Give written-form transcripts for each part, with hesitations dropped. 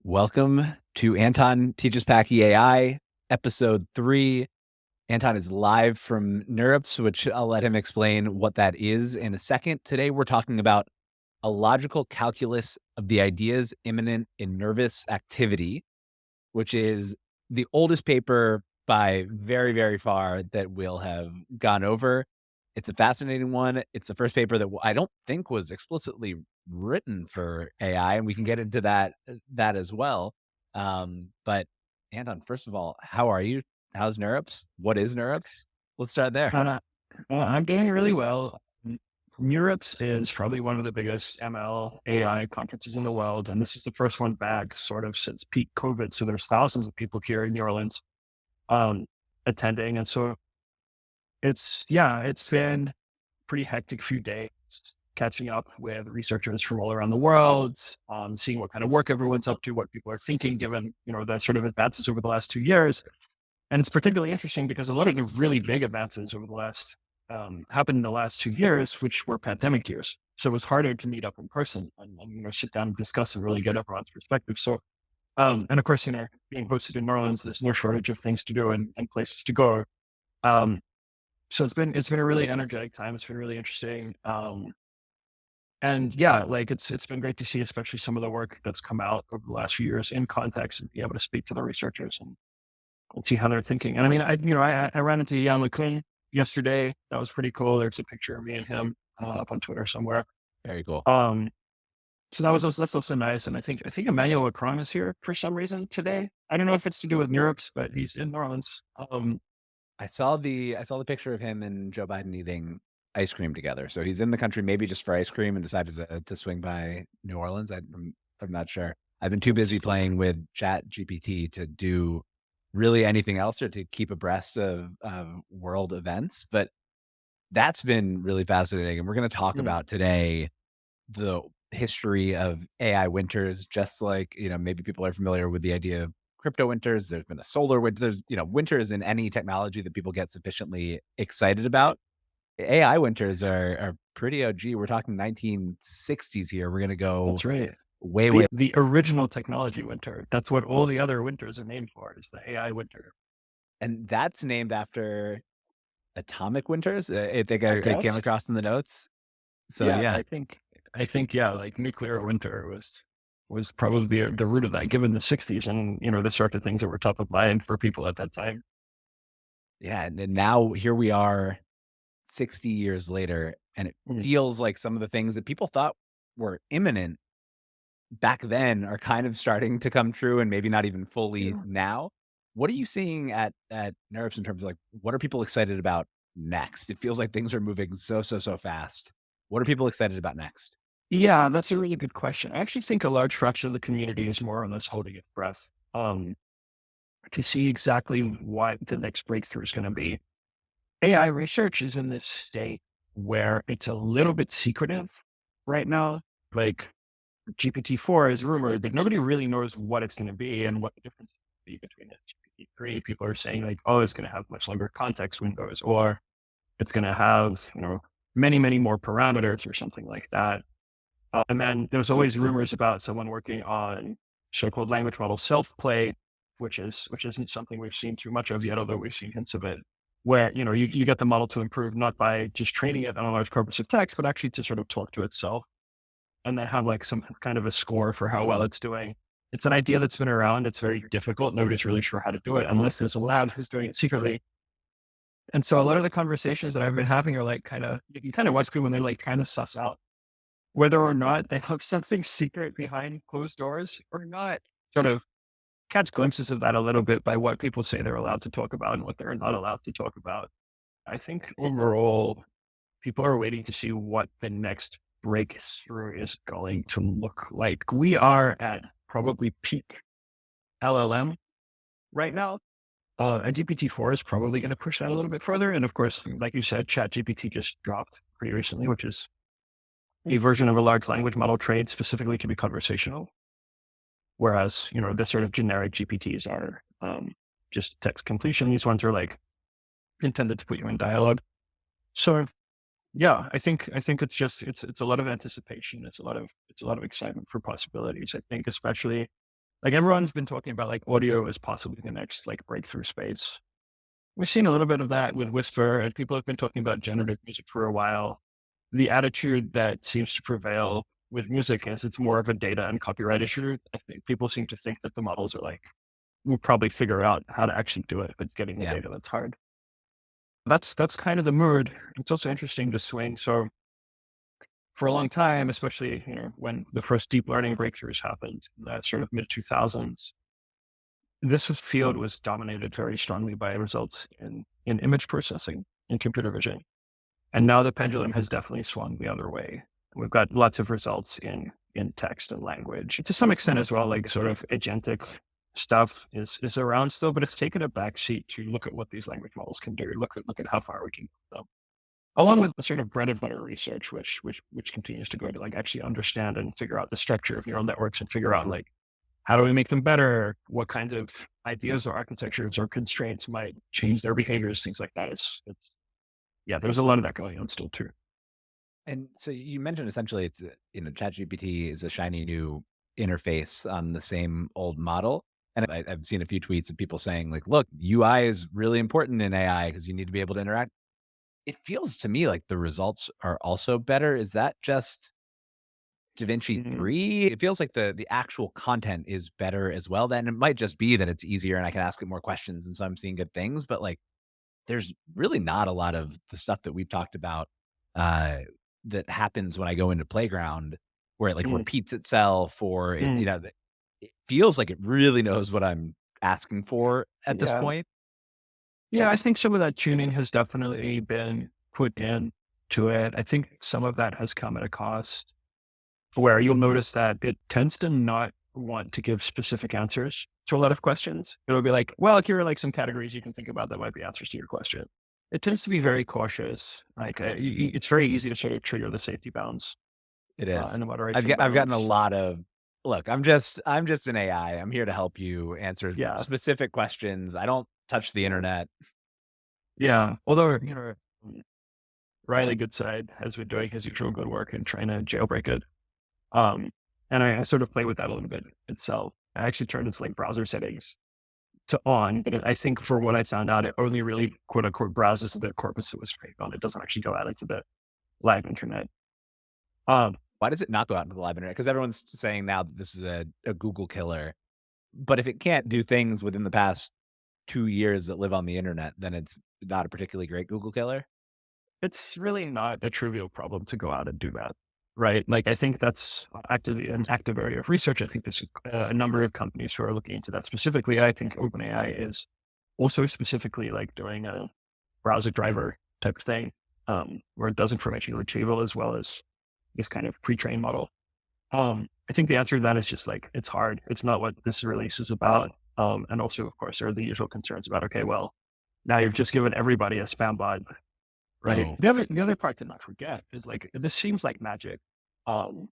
Welcome to Anton Teaches Packy AI, episode 3. Anton is live from NeurIPS, which I'll let him explain what that is in a second. Today, we're talking about a logical calculus of the ideas immanent in nervous activity, which is the oldest paper by very, very far that we'll have gone over. It's a fascinating one. It's the first paper that I don't think was explicitly written for AI, and we can get into that as well. But Anton, first of all, how are you? How's NeurIPS? What is NeurIPS? Let's start there. I'm doing really well. NeurIPS is probably one of the biggest ML AI conferences in the world, and this is the first one back sort of since peak COVID. So there's thousands of people here in New Orleans attending, and so it's been a pretty hectic few days catching up with researchers from all around the world, seeing what kind of work everyone's up to, what people are thinking, given the sort of advances over the last 2 years. And it's particularly interesting because a lot of the really big advances over the last happened in the last 2 years, which were pandemic years. So it was harder to meet up in person and sit down and discuss and really get everyone's perspective. So, and of course, being hosted in New Orleans, there's no shortage of things to do and places to go. So it's been a really energetic time. It's been really interesting. And yeah, it's been great to see, especially some of the work that's come out over the last few years in context and be able to speak to the researchers and see how they're thinking. And I mean, I ran into Jan LeCun yesterday. That was pretty cool. There's a picture of me and him up on Twitter somewhere. Very cool. So that's also nice. And I think Emmanuel Macron is here for some reason today. I don't know if it's to do with NeurIPS, but he's in New Orleans. I saw the picture of him and Joe Biden eating ice cream together. So he's in the country maybe just for ice cream and decided to swing by New Orleans. I'm not sure. I've been too busy playing with ChatGPT to do really anything else or to keep abreast of world events. But that's been really fascinating. And we're going to talk about today the history of AI winters, just like, maybe people are familiar with the idea of crypto winters. There's been a solar winter. There's, winters in any technology that people get sufficiently excited about. AI winters are pretty OG. We're talking 1960s here. We're going to go. That's right. Way. The original technology winter. That's what all the other winters are named for, is the AI winter. And that's named after atomic winters. I think I came across in the notes. So yeah. I think like nuclear winter was probably the root of that, given the 60s and the sort of things that were top of mind for people at that time. Yeah, and now here we are 60 years later, and it feels like some of the things that people thought were imminent back then are kind of starting to come true, and maybe not even fully now. What are you seeing at NeurIPS in terms of what are people excited about next? It feels like things are moving so fast. What are people excited about next? Yeah, that's a really good question. I actually think a large fraction of the community is more or less holding its breath to see exactly what the next breakthrough is going to be. AI research is in this state where it's a little bit secretive right now. Like GPT-4 is rumored, but nobody really knows what it's going to be and what the difference will be between it and GPT-3. People are saying it's going to have much longer context windows, or it's going to have, many, many more parameters or something like that. And then there's always rumors about someone working on so-called language model self-play, which isn't something we've seen too much of yet, although we've seen hints of it, where, you get the model to improve not by just training it on a large corpus of text, but actually to sort of talk to itself and then have some kind of a score for how well it's doing. It's an idea that's been around. It's very difficult. Nobody's really sure how to do it unless there's a lab who's doing it secretly. And so a lot of the conversations that I've been having are you kind of watch people when they're trying to suss out whether or not they have something secret behind closed doors or not. Sort of catch glimpses of that a little bit by what people say they're allowed to talk about and what they're not allowed to talk about. I think overall, people are waiting to see what the next breakthrough is going to look like. We are at probably peak LLM right now. And GPT-4 is probably going to push that a little bit further. And of course, like you said, ChatGPT just dropped pretty recently, which is a version of a large language model trained specifically to be conversational. Whereas, the sort of generic GPTs are just text completion. These ones are intended to put you in dialogue. So yeah, I think it's a lot of anticipation. It's a lot of excitement for possibilities. I think especially Like everyone's been talking about like audio as possibly the next like breakthrough space. We've seen a little bit of that with Whisper, and people have been talking about generative music for a while. The attitude that seems to prevail with music is it's more of a data and copyright issue. I think people seem to think that the models are like, we'll probably figure out how to actually do it, but it's getting the Yeah. data that's hard. That's kind of the mood. It's also interesting to swing. So for a long time, especially when the first deep learning breakthroughs happened, in that sort of mid 2000s, field was dominated very strongly by results in image processing in computer vision. And now the pendulum has definitely swung the other way. We've got lots of results in text and language. To some extent as well, like sort of agentic stuff is around still, but it's taken a backseat to look at what these language models can do. Look at how far we can go. Along with the sort of bread and butter research, which continues to go to like actually understand and figure out the structure of neural networks and figure out like how do we make them better? What kinds of ideas or architectures or constraints might change their behaviors? Things like that. It's yeah, there's a lot of that going on still too. And so you mentioned essentially it's, ChatGPT is a shiny new interface on the same old model. And I've seen a few tweets of people saying like, look, UI is really important in AI because you need to be able to interact. It feels to me like the results are also better. Is that just DaVinci Mhm. 3? It feels like the actual content is better as well. Then it might just be that it's easier and I can ask it more questions. And so I'm seeing good things. But like there's really not a lot of the stuff that we've talked about, uh, that happens when I go into Playground where it, like, Mm, repeats itself or it mm, it feels like it really knows what I'm asking for at this yeah. point. Yeah, I think some of that tuning has definitely been put in to it. I think some of that has come at a cost where you'll notice that it tends to not want to give specific answers to a lot of questions. It'll be like, well, here are like some categories you can think about that might be answers to your question. It tends to be very cautious. Like it's very easy to sort of trigger the safety bounds It and is. the moderation I've gotten a bounds. lot of, "Look, I'm just an AI. I'm here to help you answer Yeah, specific questions. I don't touch the yeah, internet." yeah. Although Riley Goodside has been doing his usual good work in trying to jailbreak it. Um, and I sort of play with that a little bit itself. I actually turned its like browser settings to on, but I think for what I found out, it only really quote unquote browses the corpus it was trained on. It doesn't actually go out into the live internet. Um, Why does it not go out into the live internet? Because everyone's saying now that this is a Google killer. But if it can't do things within the past 2 years that live on the internet, then it's not a particularly great Google killer? it's really not a trivial problem to go out and do that. Right. Like I think that's an active area of research. I think there's a number of companies who are looking into that specifically. I think OpenAI is also specifically like doing a browser driver type of thing, where it does information retrieval as well as this kind of pre-trained model. I think the answer to that is just like, it's hard. It's not what this release is about. And also, of course, there are the usual concerns about, okay, well, now you've just given everybody a spam bot, right? Oh, The other part to not forget is like, this seems like magic. Um,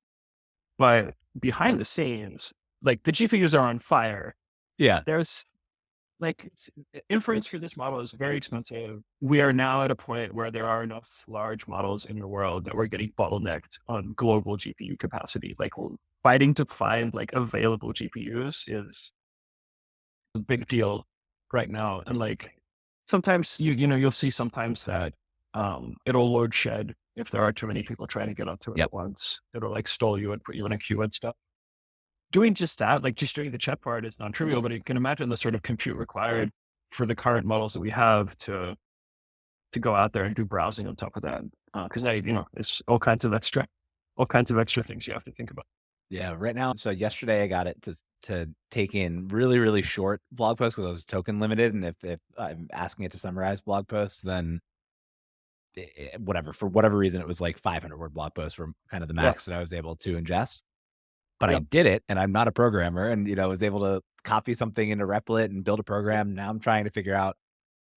but behind the scenes, like the GPUs are on fire. yeah. There's like inference for this model is very expensive. We are now at a point where there are enough large models in the world that we're getting bottlenecked on global GPU capacity. Like we're fighting to find like available GPUs is a big deal right now. And like sometimes you'll see sometimes that it'll load shed if there are too many people trying to get onto it Yep. at once. It'll like stall you and put you in a queue and stuff. Doing just that, like just doing the chat part is non-trivial, but you can imagine the sort of compute required for the current models that we have to go out there and do browsing on top of that. Because now, it's all kinds of extra things you have to think about. Yeah, right now so yesterday I got it to take in really, really short blog posts because I was token limited, and if I'm asking it to summarize blog posts, then whatever, for whatever reason, it was like 500-word blog posts were kind of the Yeah. max that I was able to ingest. But I Yeah. did it, and I'm not a programmer and, was able to copy something into Replit and build a program. Now I'm trying to figure out,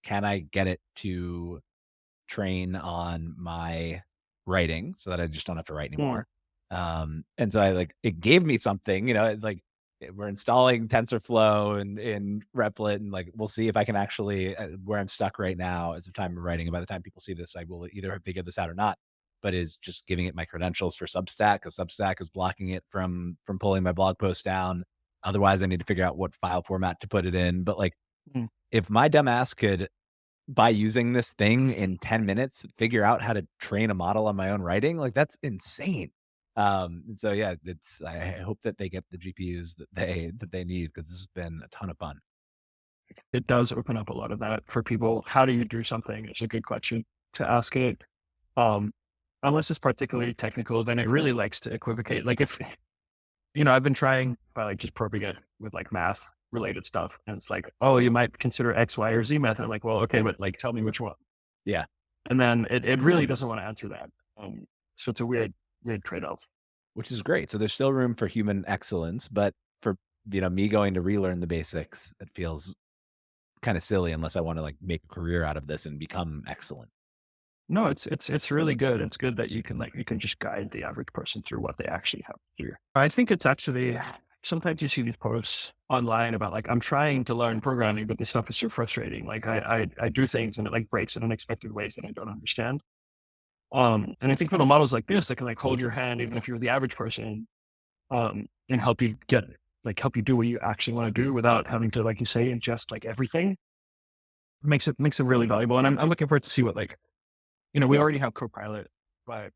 can I get it to train on my writing so that I just don't have to write Mm, anymore. And so I like it gave me something, like we're installing TensorFlow and in Replit, and like we'll see if I can actually where I'm stuck right now as of time of writing. And by the time people see this, I will either have figured this out or not. But is just giving it my credentials for Substack because Substack is blocking it from pulling my blog post down. Otherwise, I need to figure out what file format to put it in. But like, Mm. if my dumb ass could, by using this thing in 10 minutes, figure out how to train a model on my own writing, like that's insane. And so yeah, I hope that they get the GPUs that they need because this has been a ton of fun. It does open up a lot of that for people. How do you do something? It's a good question to ask it. Um, Unless it's particularly technical, then it really likes to equivocate. Like if, I've been trying by like just probing it with like math related stuff. And it's like, oh, you might consider X, Y, or Z method. I'm like, well, okay, but like tell me which one. Yeah. And then it really doesn't want to answer that. So it's a weird trade-off. Which is great. So there's still room for human excellence, but for me going to relearn the basics, it feels kind of silly unless I want to like make a career out of this and become excellent. No, it's really good. It's good that you can just guide the average person through what they actually have to do. I think it's actually sometimes you see these posts online about like I'm trying to learn programming, but this stuff is so frustrating. Like I do things and it like breaks in unexpected ways that I don't understand. And I think for the models like this that can like hold your hand even if you're the average person, and help you do what you actually want to do without having to, like you say, ingest like everything makes it really valuable. And I'm looking forward to see what like, we already have Copilot, but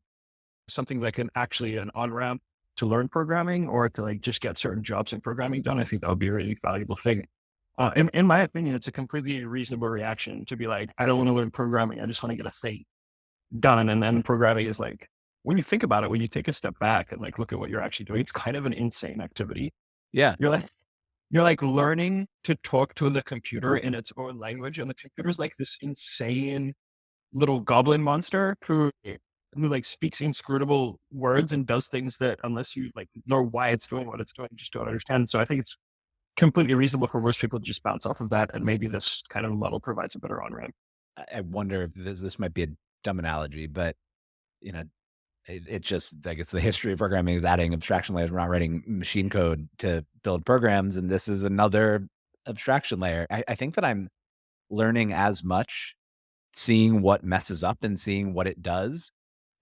something like an on-ramp to learn programming or to like just get certain jobs in programming done. I think that would be a really valuable thing. In my opinion, it's a completely reasonable reaction to be like, I don't want to learn programming. I just want to get a thing done. And then programming is like, when you think about it, when you take a step back and like look at what you're actually doing, it's kind of an insane activity. Yeah. You're like learning to talk to the computer in its own language, and the computer's like this insane little goblin monster who like speaks inscrutable words and does things that unless you like know why it's doing what it's doing, you just don't understand. So I think it's completely reasonable for most people to just bounce off of that, and maybe this kind of model provides a better on ramp. I wonder if this might be a dumb analogy, but you know, it's just like it's the history of programming is adding abstraction layers. We're not writing machine code to build programs, and this is another abstraction layer. I think that I'm learning as much seeing what messes up and seeing what it does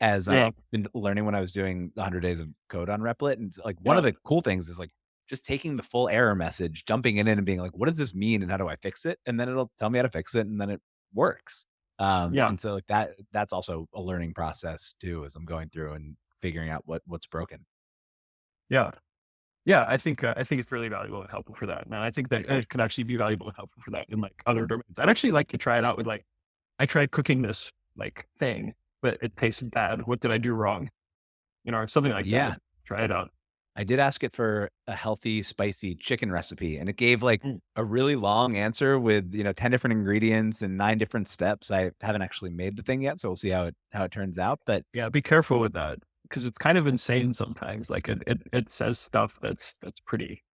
as I've Yeah, been learning when I was doing the 100 days of code on Replit. And like one of yeah, the cool things is like just taking the full error message, dumping it in and being like, what does this mean and how do I fix it? And then it'll tell me how to fix it and then it works. yeah, And so like that's also a learning process too, as I'm going through and figuring out what's broken. yeah. Yeah, I think it's really valuable and helpful for that. Now, I think that it could actually be valuable and helpful for that in like other domains. I'd actually like to try it out with like I tried cooking this like thing, but it tasted bad. What did I do wrong? Or something like that. Yeah. Try it out. I did ask it for a healthy, spicy chicken recipe, and it gave like Mm. a really long answer with 10 different ingredients and 9 different steps. I haven't actually made the thing yet, so we'll see how it turns out. But Yeah, be careful with that because it's kind of insane sometimes. Like it says stuff that's pretty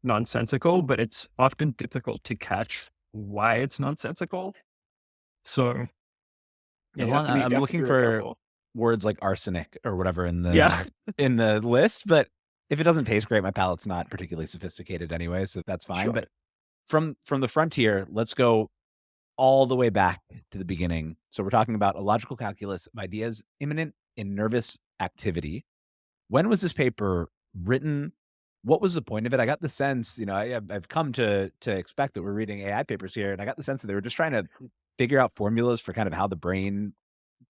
nonsensical, but it's often difficult to catch why it's nonsensical. So yeah, as you have long to be I'm looking real for careful. words like arsenic or whatever Yeah, in the list, but if it doesn't taste great, my palate's not particularly sophisticated anyway, so that's fine. sure. But from the frontier, let's go all the way back to the beginning. So we're talking about a logical calculus of ideas immanent in nervous activity. When was this paper written? What was the point of it? I got the sense, I've come to expect that we're reading AI papers here, and I got the sense that they were just trying to figure out formulas for kind of how the brain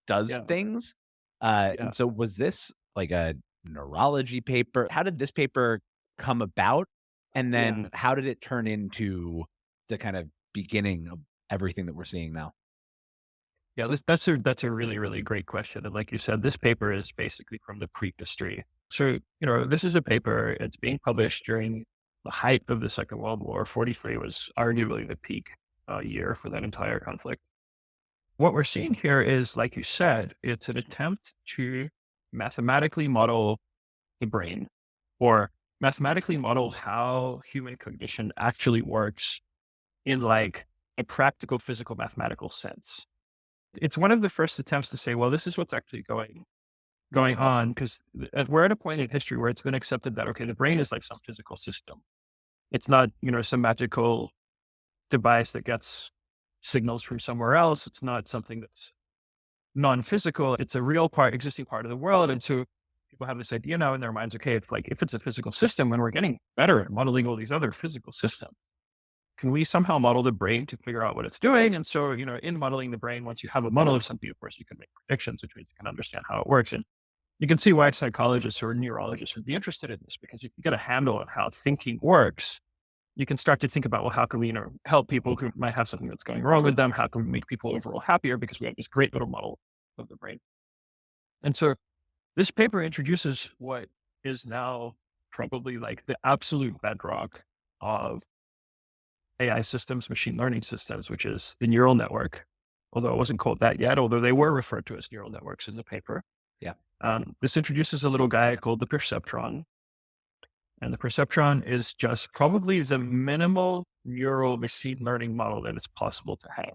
does Yeah, things. yeah, And so was this like a neurology paper? How did this paper come about? And yeah. then how did it turn into the kind of beginning of everything that we're seeing now? Yeah, that's a really, really great question. And like you said, this paper is basically from the prehistory. So, this is a paper, it's being published during the height of the Second World War. 43 was arguably the peak year for that entire conflict. What we're seeing here is, like you said, it's an attempt to mathematically model the brain or mathematically model how human cognition actually works in like a practical physical mathematical sense. It's one of the first attempts to say, well, this is what's actually going on because we're at a point in history where it's been accepted that okay, the brain is like some physical system. It's not some magical device that gets signals from somewhere else. It's not something that's non-physical. It's a real existing part of the world, and so people have this idea now in their minds, okay, if it's a physical system, when we're getting better at modeling all these other physical systems, can we somehow model the brain to figure out what it's doing? And so, in modeling the brain, once you have a model of something, of course, you can make predictions, which means you can understand how it works. And you can see why psychologists or neurologists would be interested in this, because if you get a handle on how thinking works, you can start to think about, well, how can we, help people who might have something that's going wrong with them? How can we make people overall happier? Because we have this great little model of the brain. And so this paper introduces what is now probably like the absolute bedrock of AI systems, machine learning systems, which is the neural network. Although it wasn't called that yet, although they were referred to as neural networks in the paper. Yeah. This introduces a little guy called the perceptron. And the perceptron is just probably the minimal neural machine learning model that it's possible to have.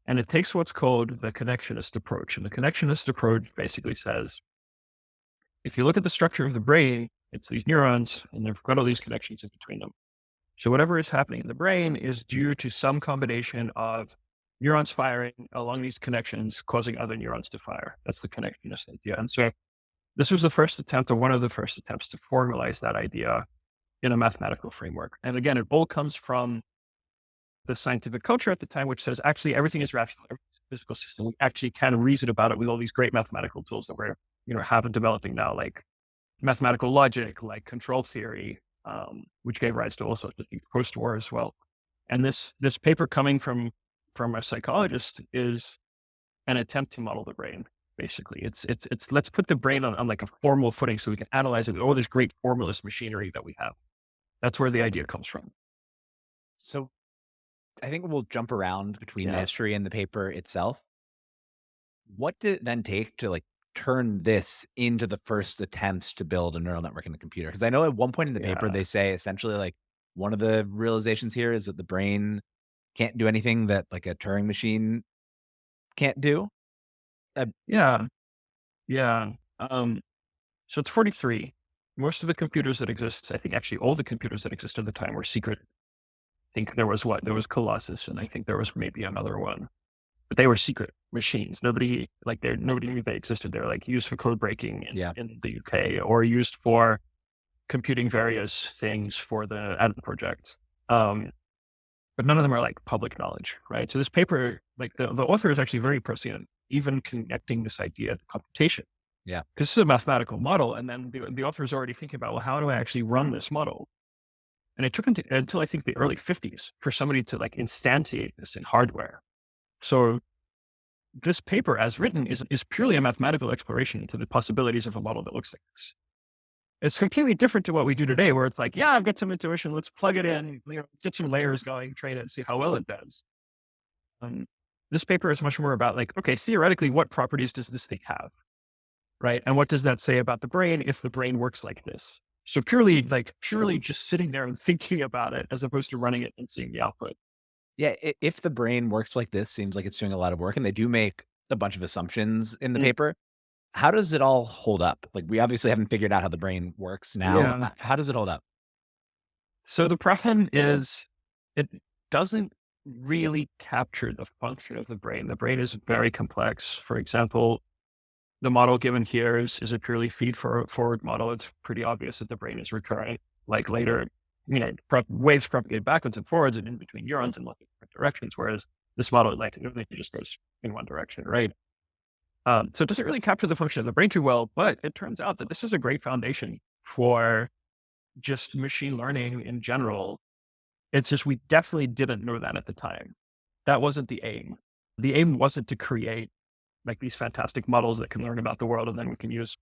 And it takes what's called the connectionist approach. And the connectionist approach basically says, if you look at the structure of the brain, it's these neurons, and they've got all these connections in between them. So whatever is happening in the brain is due to some combination of neurons firing along these connections, causing other neurons to fire. That's the connectionist idea. And so this was the first attempt, or one of the first attempts, to formalize that idea in a mathematical framework. And again, it all comes from the scientific culture at the time, which says actually everything is rational, everything's a physical system. We actually can reason about it with all these great mathematical tools that we're have been developing now, like mathematical logic, like control theory, which gave rise to all sorts of things post-war as well. And this paper coming from a psychologist is an attempt to model the brain. Basically, it's let's put the brain on like a formal footing so we can analyze it with all this great formalist machinery that we have. That's where the idea comes from. So I think we'll jump around between the Yeah. history and the paper itself. What did it then take to like turn this into the first attempts to build a neural network in a computer? Because I know at one point in the paper, Yeah. they say essentially like one of the realizations here is that the brain can't do anything that like a Turing machine can't do. Uh, Yeah. Yeah. So it's 43. Most of the computers that exist, I think actually all the computers that exist at the time were secret. I think there was Colossus, and I think there was maybe another one, but they were secret machines. Nobody knew they existed. They're like used for code breaking yeah. in the UK, or used for computing various things for the Anton project. But none of them are like public knowledge, right? So this paper, like the author is actually very prescient, even connecting this idea to computation. Yeah. Because this is a mathematical model. And then the author is already thinking about, well, how do I actually run this model? And it took until I think the early 50s for somebody to like instantiate this in hardware. So this paper as written is purely a mathematical exploration into the possibilities of a model that looks like this. It's completely different to what we do today, where it's like, yeah, I've got some intuition. Let's plug it in, get some layers going, train it, and see how well it does. This paper is much more about like, okay, theoretically, what properties does this thing have? Right. And what does that say about the brain if the brain works like this? So purely just sitting there and thinking about it as opposed to running it and seeing the output. Yeah. If the brain works like this, seems like it's doing a lot of work, and they do make a bunch of assumptions in the Mm. paper. How does it all hold up? Like, we obviously haven't figured out how the brain works now. Yeah. How does it hold up? So the problem is it doesn't really capture the function of the brain. The brain is very complex. For example, the model given here is a purely feed forward model. It's pretty obvious that the brain is recurrent. Like later, waves propagate backwards and forwards and in between neurons in different directions, whereas this model it just goes in one direction, right? So it doesn't really capture the function of the brain too well, but it turns out that this is a great foundation for just machine learning in general. It's just we definitely didn't know that at the time. That wasn't the aim. The aim wasn't to create like these fantastic models that can learn about the world and then we can use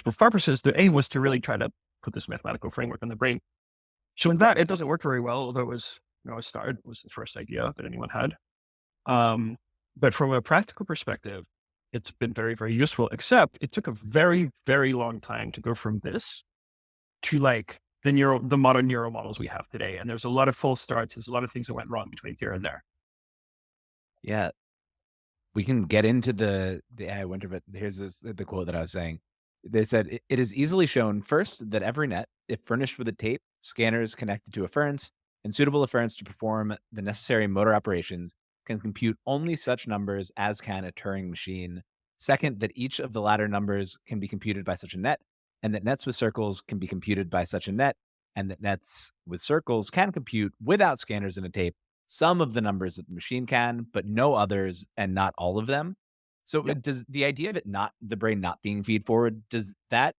for purposes. The aim was to really try to put this mathematical framework in the brain. So in that, it doesn't work very well, although it was, a start. It was the first idea that anyone had. But from a practical perspective, it's been very, very useful, except it took a very, very long time to go from this to like the modern neural models we have today. And there's a lot of false starts. There's a lot of things that went wrong between here and there. Yeah. We can get into the AI winter, but here's the quote that I was saying. They said, "It is easily shown first that every net, if furnished with a tape, scanners connected to afferents, and suitable afferents to perform the necessary motor operations, can compute only such numbers as can a Turing machine Second, that each of the latter numbers can be computed by such a net, and that nets with circles can be computed by such a net, and that nets with circles can compute without scanners and a tape some of the numbers that the machine can, but no others and not all of them. So Yep. does the idea of it not the brain not being feed forward, does that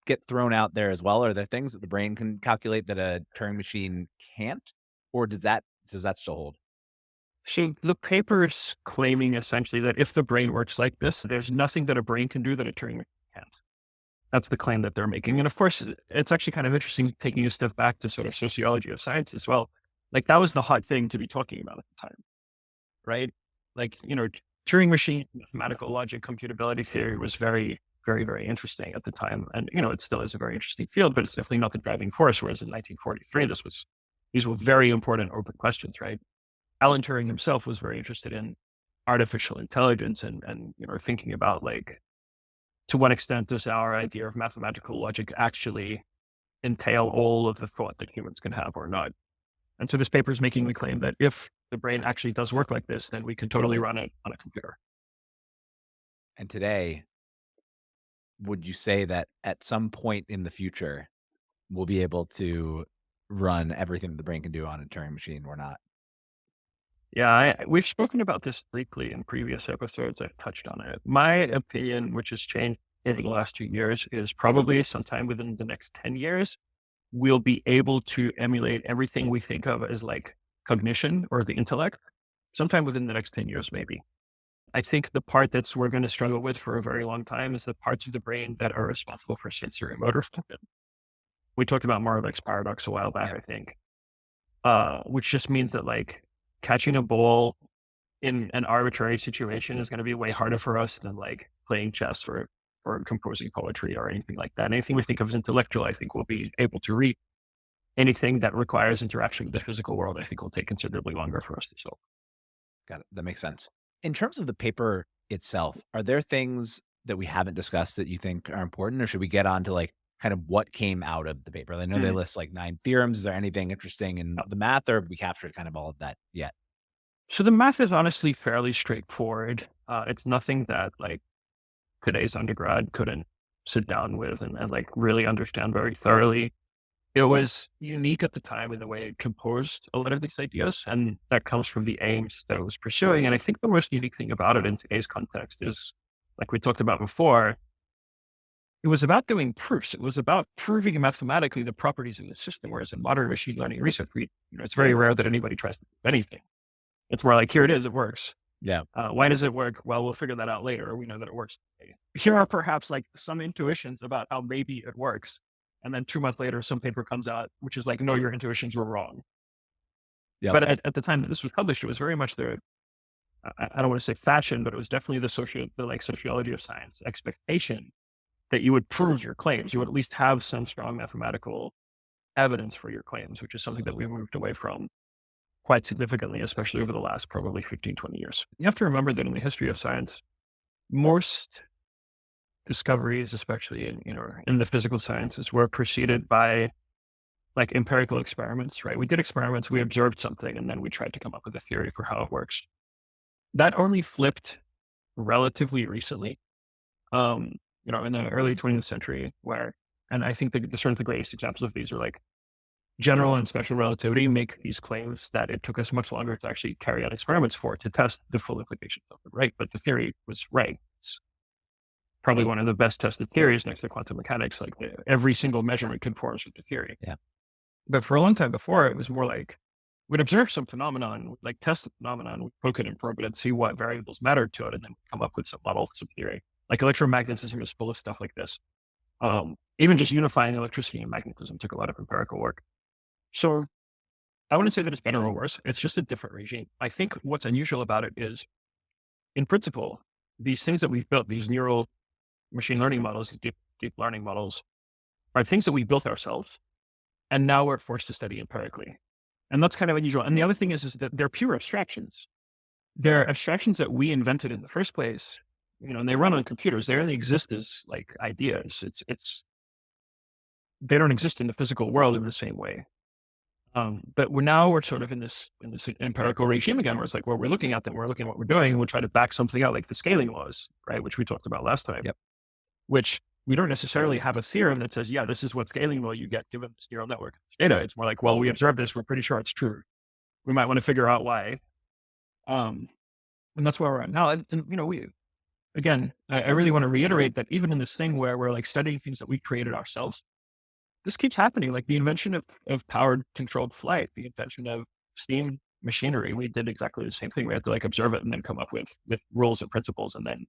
get thrown out there as well? Are there things that the brain can calculate that a Turing machine can't? Or does that still hold? So the paper's claiming essentially that if the brain works like this, there's nothing that a brain can do that a Turing machine can't. That's the claim that they're making. And of course, it's actually kind of interesting taking a step back to sort of sociology of science as well. Like that was the hot thing to be talking about at the time, right? Like, Turing machine, mathematical logic, computability theory was very, very, very interesting at the time. And, it still is a very interesting field, but it's definitely not the driving force. Whereas in 1943, these were very important open questions, right? Alan Turing himself was very interested in artificial intelligence and thinking about like, to what extent does our idea of mathematical logic actually entail all of the thought that humans can have or not? And so this paper is making the claim that if the brain actually does work like this, then we can totally run it on a computer. And today, would you say that at some point in the future, we'll be able to run everything the brain can do on a Turing machine or not? Yeah, we've spoken about this briefly in previous episodes. I've touched on it. My opinion, which has changed in the last 2 years, is probably sometime within the next 10 years, we'll be able to emulate everything we think of as like cognition or the intellect, sometime within the next 10 years, maybe. I think the part that's we're going to struggle with for a very long time is the parts of the brain that are responsible for sensory motor function. We talked about Moravec's paradox a while back, I think, which just means that like catching a ball in an arbitrary situation is going to be way harder for us than like playing chess or composing poetry or anything like that. Anything we think of as intellectual, I think we'll be able to read. Anything that requires interaction with the physical world, I think will take considerably longer for us to solve. Got it. That makes sense. In terms of the paper itself, are there things that we haven't discussed that you think are important, or should we get on to like kind of what came out of the paper? I know they Mm. list like 9 theorems. Is there anything interesting in the math, or have we captured kind of all of that yet? So the math is honestly fairly straightforward. It's nothing that like today's undergrad couldn't sit down with and like really understand very thoroughly. It was unique at the time in the way it composed a lot of these ideas, and that comes from the aims that it was pursuing. And I think the most unique thing about it in today's context is, like we talked about before, it was about doing proofs. It was about proving mathematically the properties of the system. Whereas in modern machine learning research, it's very rare that anybody tries to prove anything. It's more like, here it is, it works. Yeah. Why does it work? Well, we'll figure that out later. We know that it works today. Here are perhaps like some intuitions about how maybe it works. And then 2 months later, some paper comes out, which is like, no, your intuitions were wrong. Yeah. But at the time that this was published, it was very much I don't want to say fashion, but it was definitely the like sociology of science expectation that you would prove your claims. You would at least have some strong mathematical evidence for your claims, which is something that we moved away from quite significantly, especially over the last probably 15, 20 years. You have to remember that in the history of science, most discoveries, especially in the physical sciences, were preceded by like empirical experiments, right? We did experiments, we observed something, and then we tried to come up with a theory for how it works. That only flipped relatively recently, in the early 20th century, and I think the sort of the greatest examples of these are like general and special relativity make these claims that it took us much longer to actually carry out experiments to test the full implications of it, right? But the theory was right. It's probably one of the best tested theories next to quantum mechanics. Like every single measurement conforms with the theory. Yeah. But for a long time before, it was more like we'd observe some phenomenon, like test the phenomenon, we'd poke it and probe it and see what variables mattered to it, and then come up with some model, some theory. Like electromagnetism is full of stuff like this. Even just unifying electricity and magnetism took a lot of empirical work. So I wouldn't say that it's better or worse. It's just a different regime. I think what's unusual about it is, in principle, these things that we've built, these neural machine learning models, these deep learning models, are things that we built ourselves. And now we're forced to study empirically. And that's kind of unusual. And the other thing is that they're pure abstractions. They're abstractions that we invented in the first place, and they run on computers. They only exist as like ideas. They don't exist in the physical world in the same way. But we're sort of in this empirical regime again, where it's like, well, we're looking at them, we're looking at what we're doing, and we'll try to back something out, like the scaling laws, right, which we talked about last time. Yep. Which we don't necessarily have a theorem that says, yeah, this is what scaling law you get given this neural network data. It's more like, well, we observed this, we're pretty sure it's true. We might want to figure out why. And that's where we're at now. And I really want to reiterate that even in this thing where we're like studying things that we created ourselves, this keeps happening. Like the invention of powered controlled flight, the invention of steam machinery, we did exactly the same thing. We had to like observe it and then come up with rules and principles and then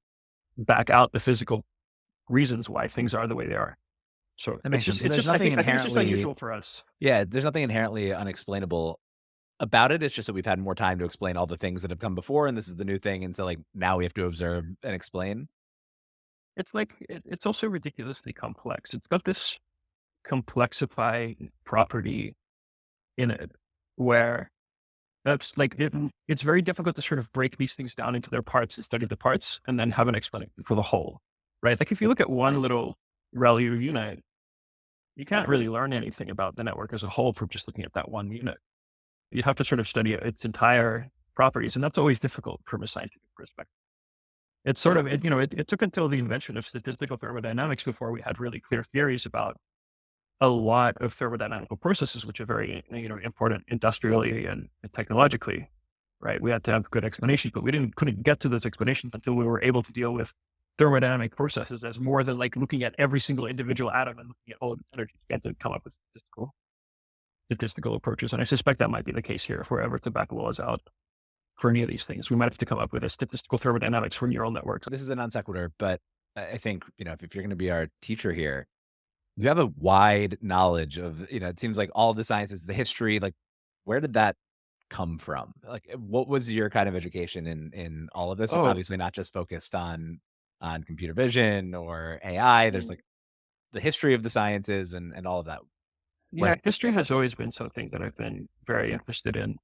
back out the physical reasons why things are the way they are. So That makes sense. it's There's just, I nothing think it's just inherently, unusual for us. yeah, there's nothing inherently unexplainable about it. It's just that we've had more time to explain all the things that have come before, and this is the new thing. And so, like, now we have to observe and explain. It's like, it's also ridiculously complex. It's got this complexify property in it where that's like, it's very difficult to sort of break these things down into their parts and study the parts and then have an explanation for the whole, right? Like if you look at one little ReLU unit, you can't really learn anything about the network as a whole from just looking at that one unit. You'd have to sort of study its entire properties. And that's always difficult from a scientific perspective. It's sort of, it took until the invention of statistical thermodynamics before we had really clear theories about a lot of thermodynamical processes, which are very, important industrially and technologically, right? We had to have good explanations, but couldn't get to those explanations until we were able to deal with thermodynamic processes as more than like looking at every single individual atom and looking at all the energy. We had to come up with statistical approaches. And I suspect that might be the case here if we're ever to back laws out for any of these things. We might have to come up with a statistical thermodynamics for neural networks. This is a non sequitur, but I think, if you're going to be our teacher here, you have a wide knowledge of, it seems like all the sciences, the history, like, where did that come from? Like, what was your kind of education in all of this? It's Oh, obviously not just focused on computer vision or AI. There's like the history of the sciences and all of that. yeah, Where history has always been something that I've been very interested in.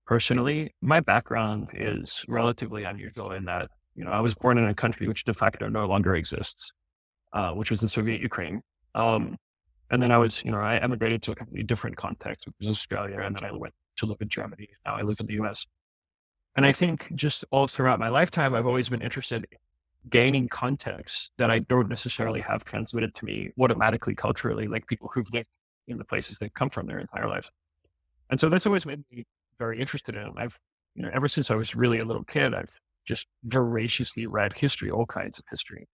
Personally, my background is relatively unusual in that, I was born in a country which de facto no longer exists, which was the Soviet Ukraine. And then I emigrated to a completely different context, which was Australia. And then I went to live in Germany. Now I live in the US. And I think just all throughout my lifetime, I've always been interested in gaining context that I don't necessarily have transmitted to me automatically culturally, like people who've lived in the places they've come from their entire lives. And so that's always made me very interested in it. I've, ever since I was really a little kid, I've just voraciously read history, all kinds of history.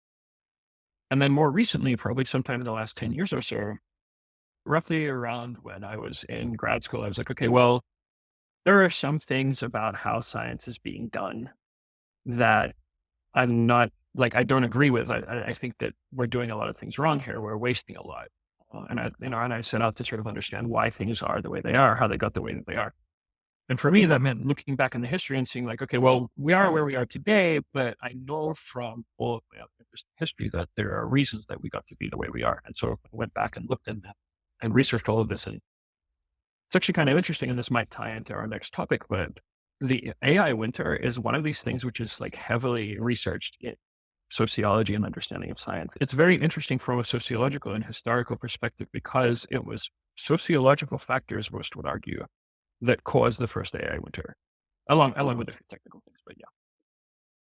And then more recently, probably sometime in the last 10 years or so, roughly around when I was in grad school, I was like, okay, well, there are some things about how science is being done that I'm not like, I don't agree with. I think that we're doing a lot of things wrong here. We're wasting a lot. And I set out to sort of understand why things are the way they are, how they got the way that they are. And for me, that meant looking back in the history and seeing like, okay, well, we are where we are today, but I know from all of my history that there are reasons that we got to be the way we are. And so I went back and looked in that and researched all of this. And it's actually kind of interesting, and this might tie into our next topic, but the AI winter is one of these things which is like heavily researched in sociology and understanding of science. It's very interesting from a sociological and historical perspective because it was sociological factors, most would argue, that caused the first AI winter, along with different technical things. But yeah,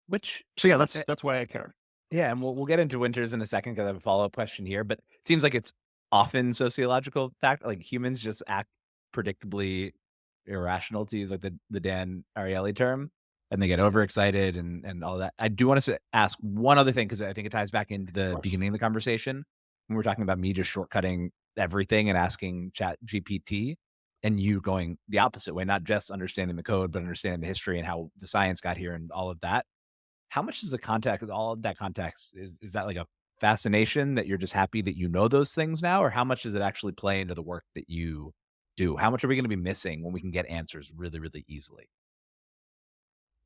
which so yeah, that's why I care. yeah, and we'll get into winters in a second because I have a follow up question here. But it seems like it's often sociological fact, like humans just act predictably irrational, to use like the Dan Ariely term, and they get overexcited and all that. I do want to ask one other thing because I think it ties back into Of the course. beginning of the conversation when we're talking about me just shortcutting everything and asking Chat GPT, and you going the opposite way, not just understanding the code, but understanding the history and how the science got here and all of that. How much is the context, all of that context, is that like a fascination that you're just happy that you know those things now, or how much does it actually play into the work that you do? How much are we gonna be missing when we can get answers really, really easily?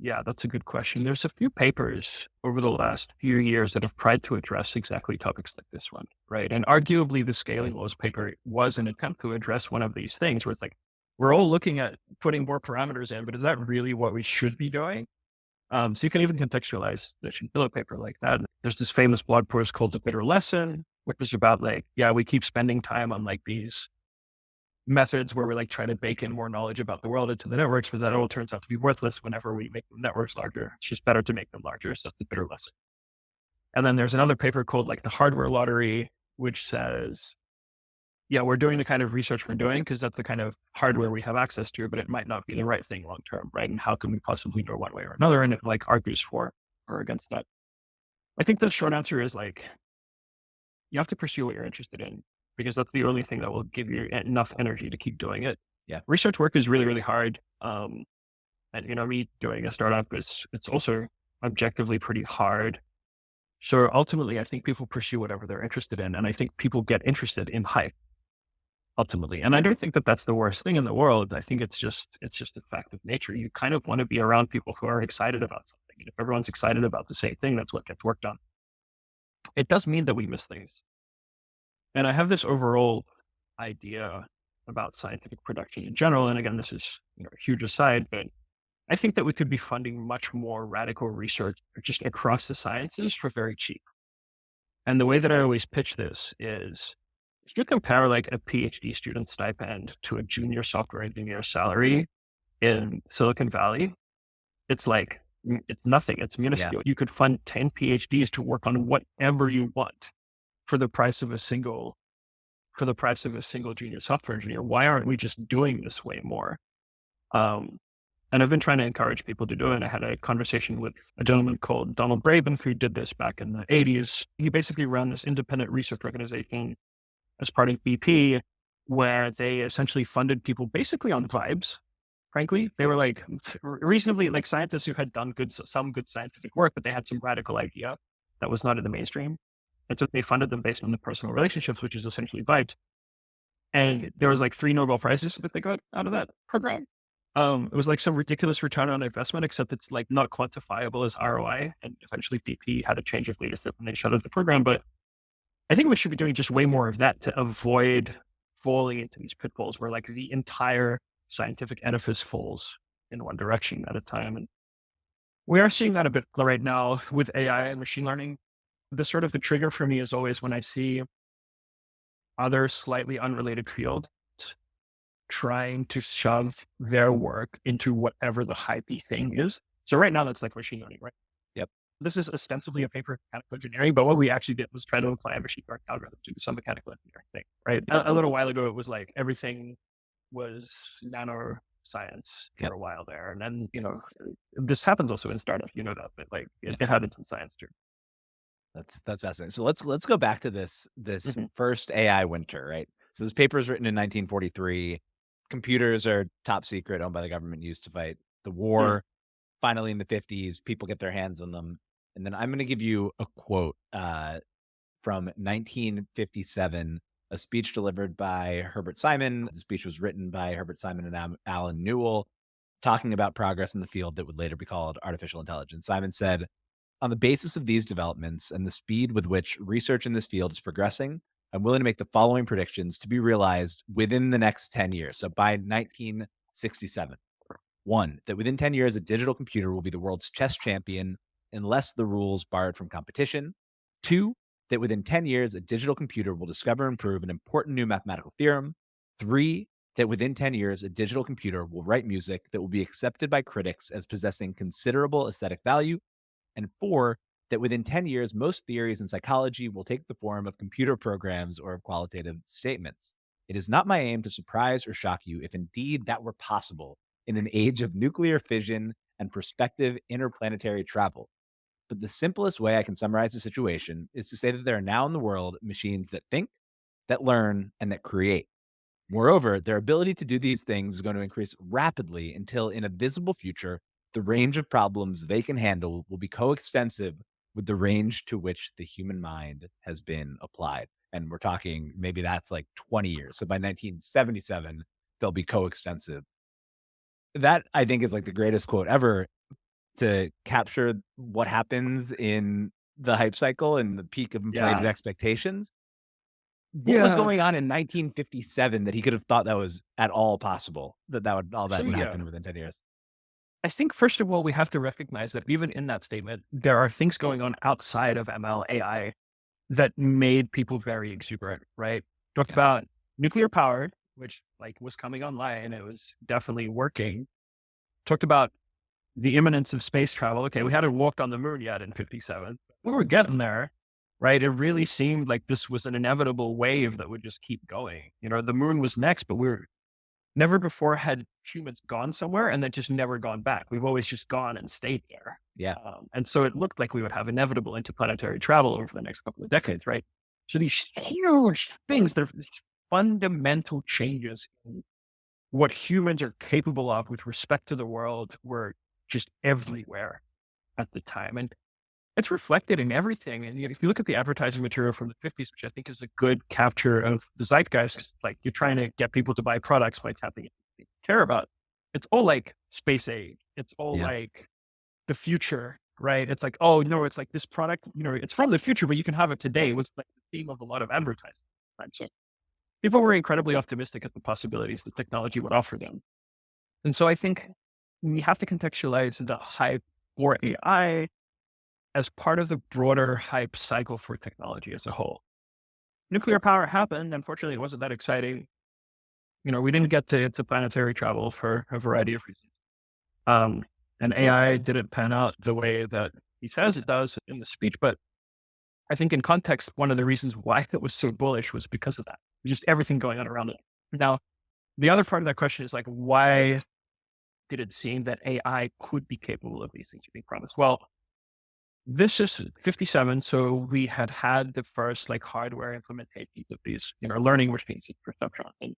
Yeah, that's a good question. There's a few papers over the last few years that have tried to address exactly topics like this one, right? And arguably, the scaling laws paper was an attempt to address one of these things where it's like, we're all looking at putting more parameters in, but is that really what we should be doing? So you can even contextualize the Symbolic paper like that. There's this famous blog post called The Bitter Lesson, which is about like, yeah, we keep spending time on like these methods where we like try to bake in more knowledge about the world into the networks, but that all turns out to be worthless whenever we make the networks larger. It's just better to make them larger. So that's the bitter lesson. And then there's another paper called like the hardware lottery, which says, yeah, we're doing the kind of research we're doing because that's the kind of hardware we have access to, but it might not be the right thing long term, right? And how can we possibly know one way or another? And it like argues for or against that. I think the short answer is like, you have to pursue what you're interested in because that's the only thing that will give you enough energy to keep doing it. Yeah. Research work is really, really hard. And me doing a startup it's also objectively pretty hard. So ultimately, I think people pursue whatever they're interested in. And I think people get interested in hype ultimately. And I don't think that that's the worst thing in the world. I think it's just a fact of nature. You kind of want to be around people who are excited about something. And if everyone's excited about the same thing, that's what gets worked on. It does mean that we miss things. And I have this overall idea about scientific production in general. And again, this is a huge aside, but I think that we could be funding much more radical research just across the sciences for very cheap. And the way that I always pitch this is if you compare like a PhD student stipend to a junior software engineer salary in Silicon Valley, it's like, it's nothing. It's minuscule. You could fund 10 PhDs to work on whatever you want for the price of a single junior software engineer. Why aren't we just doing this way more? And I've been trying to encourage people to do it. I had a conversation with a gentleman called Donald Braben, who did this back in the 80s. He basically ran this independent research organization as part of BP, where they essentially funded people basically on vibes. Frankly, they were like reasonably like scientists who had done some good scientific work, but they had some radical idea that was not in the mainstream. And so they funded them based on the personal relationships, which is essentially vibes. And there was like 3 Nobel Prizes that they got out of that program. It was like some ridiculous return on investment, except it's like not quantifiable as ROI. And eventually BP had a change of leadership and they shut down the program. But I think we should be doing just way more of that to avoid falling into these pitfalls where like the entire scientific edifice falls in one direction at a time. And we are seeing that a bit right now with AI and machine learning. The sort of the trigger for me is always when I see other slightly unrelated fields trying to shove their work into whatever the hypey thing is. So right now that's like machine learning, right? Yep. This is ostensibly a paper in mechanical engineering, but what we actually did was try to apply a machine learning algorithm to some mechanical engineering thing, right? A little while ago, it was like everything was nanoscience for a while there. And then, this happens also in startups, that, but like it happens in science too. That's fascinating. So let's go back to this first AI winter, right? So this paper is written in 1943. Computers are top secret, owned by the government, used to fight the war. Finally, in the 50s, people get their hands on them. And then I'm going to give you a quote from 1957, a speech delivered by Herbert Simon. The speech was written by Herbert Simon and Alan Newell, talking about progress in the field that would later be called artificial intelligence. Simon said, "On the basis of these developments and the speed with which research in this field is progressing, I'm willing to make the following predictions to be realized within the next 10 years." So by 1967, 1, that within 10 years, a digital computer will be the world's chess champion unless the rules barred from competition. 2, that within 10 years, a digital computer will discover and prove an important new mathematical theorem. 3, that within 10 years, a digital computer will write music that will be accepted by critics as possessing considerable aesthetic value. And 4, that within 10 years, most theories in psychology will take the form of computer programs or of qualitative statements. It is not my aim to surprise or shock you if indeed that were possible in an age of nuclear fission and prospective interplanetary travel. But the simplest way I can summarize the situation is to say that there are now in the world machines that think, that learn, and that create. Moreover, their ability to do these things is going to increase rapidly until in a visible future, the range of problems they can handle will be coextensive with the range to which the human mind has been applied. And we're talking maybe that's like 20 years. So by 1977, they'll be coextensive. That I think is like the greatest quote ever to capture what happens in the hype cycle and the peak of inflated expectations. What was going on in 1957 that he could have thought that was at all possible, that would happen within 10 years? I think, first of all, we have to recognize that even in that statement, there are things going on outside of ML AI that made people very exuberant, right? Talked about nuclear powered, which like was coming online. It was definitely working. Talked about the imminence of space travel. Okay, we hadn't walked on the moon yet in 57. We were getting there, right? It really seemed like this was an inevitable wave that would just keep going. The moon was next, but we were never before had humans gone somewhere and then just never gone back. We've always just gone and stayed there. Yeah. And so it looked like we would have inevitable interplanetary travel over the next couple of decades, right? So these huge things, they're these fundamental changes in what humans are capable of with respect to the world were just everywhere at the time. And it's reflected in everything. And if you look at the advertising material from the 50s, which I think is a good capture of the zeitgeist, 'cause, like you're trying to get people to buy products by tapping into what they care about. It's all like space age. It's all Yeah. like the future, right? It's like, oh, no, it's like this product, it's from the future, but you can have it today was like the theme of a lot of advertising. Right? So people were incredibly optimistic at the possibilities that technology would offer them. And so I think we have to contextualize the hype for AI as part of the broader hype cycle for technology as a whole. Nuclear power happened. Unfortunately, it wasn't that exciting. We didn't get to interplanetary travel for a variety of reasons. And AI didn't pan out the way that he says it does in the speech. But I think in context, one of the reasons why it was so bullish was because of that. Just everything going on around it. Now, the other part of that question is like, why did it seem that AI could be capable of these things being promised? Well, this is 57. So we had the first like hardware implementation of these, learning machines in perception. And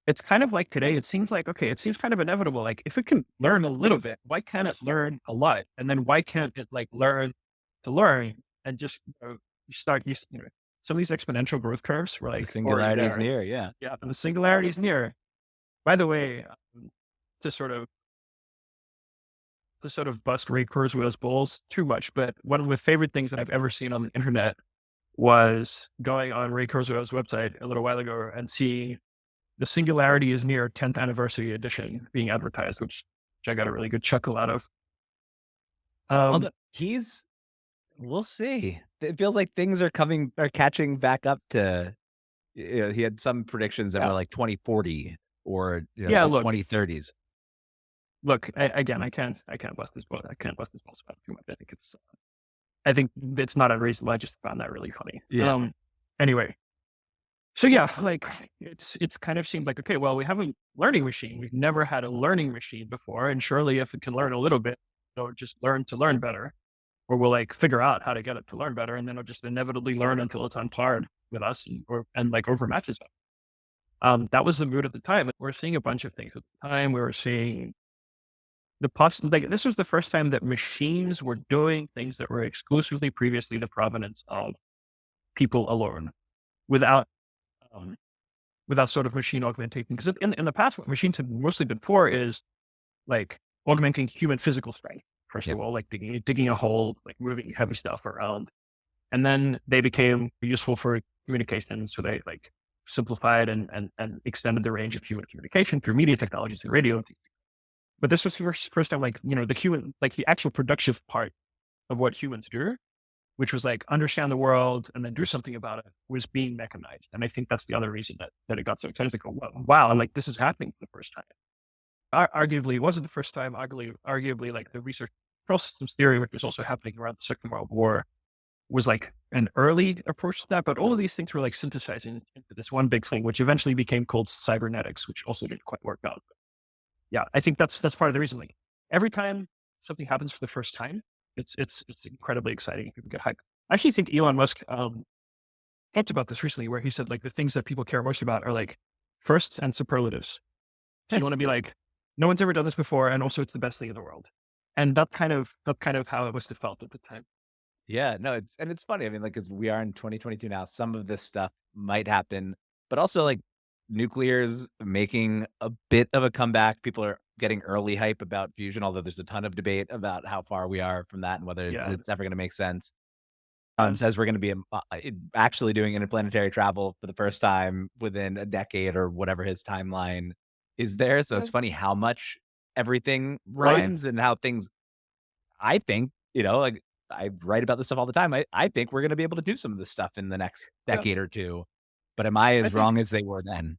it's kind of like today, it seems like, okay, it seems kind of inevitable. Like if it can learn a little bit, why can't it learn a lot? And then why can't it like learn to learn and just you start, some of these exponential growth curves were The like already singularity is there. near. Yeah. Yeah. And the singularity is near. By the way, to sort of bust Ray Kurzweil's balls too much, but one of the favorite things that I've ever seen on the internet was going on Ray Kurzweil's website a little while ago and seeing the Singularity is Near 10th anniversary edition being advertised, which I got a really good chuckle out of. Although we'll see. It feels like things are catching back up to, he had some predictions that Yeah, were like 2040 or, yeah. the Look, 2030s. again, I can't bust this ball. I can't bust this ball about too much. I think it's not unreasonable. I just found that really funny. Yeah. Anyway, so yeah, like it's kind of seemed like, okay, well, we have a learning machine. We've never had a learning machine before. And surely if it can learn a little bit, it'll just learn to learn better. Or we'll like figure out how to get it to learn better. And then it'll just inevitably learn until it's on par with us and like overmatches us. That was the mood at the time. We're seeing a bunch of things at the time. We were seeing like this was the first time that machines were doing things that were exclusively previously the provenance of people alone without um, sort of machine augmentation. Because in the past, what machines have mostly been for is like augmenting human physical strength. First Yep. of all, like digging a hole, like moving heavy stuff around. And then they became useful for communication. So they like simplified and extended the range of human communication through media technologies and radio. But this was the first time, like, the human, like the actual productive part of what humans do, which was like understand the world and then do something about it, was being mechanized. And I think that's the other reason that it got so excited. It's like, oh, wow, I'm like, this is happening for the first time. Arguably, it wasn't the first time. Arguably, like the research control systems theory, which was also happening around the Second World War, was like an early approach to that. But all of these things were like synthesizing into this one big thing, which eventually became called cybernetics, which also didn't quite work out. Yeah, I think that's part of the reason. Like every time something happens for the first time, it's incredibly exciting. People get hyped. I actually think Elon Musk talked about this recently, where he said like the things that people care most about are like firsts and superlatives. So you want to be like, no one's ever done this before, and also it's the best thing in the world. And that's kind of how it must have felt at the time. Yeah, no, it's funny. I mean, like, as we are in 2022 now, some of this stuff might happen, but also like nuclear's making a bit of a comeback. People are getting early hype about fusion, although there's a ton of debate about how far we are from that and whether Yeah, it's ever going to make sense. Says we're going to be actually doing interplanetary travel for the first time within a decade or whatever his timeline is there. So it's funny how much everything right. rhymes and how things, I think, like I write about this stuff all the time. I think we're going to be able to do some of this stuff in the next Yeah, decade or two. But am I I as think wrong as they were then?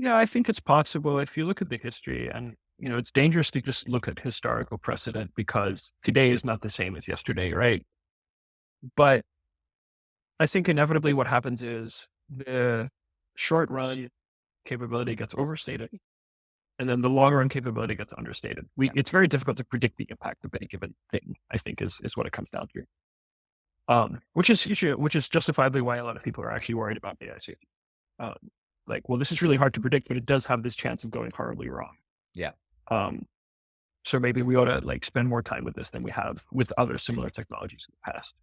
Yeah, I think it's possible if you look at the history and, it's dangerous to just look at historical precedent because today is not the same as yesterday, right? But I think inevitably what happens is the short run capability gets overstated and then the long run capability gets understated. Yeah. It's very difficult to predict the impact of any given thing, I think is what it comes down to. Which is justifiably why a lot of people are actually worried about AI. Um, like, well, this is really hard to predict, but it does have this chance of going horribly wrong. Yeah. Um, so maybe we ought to like spend more time with this than we have with other similar technologies in the past.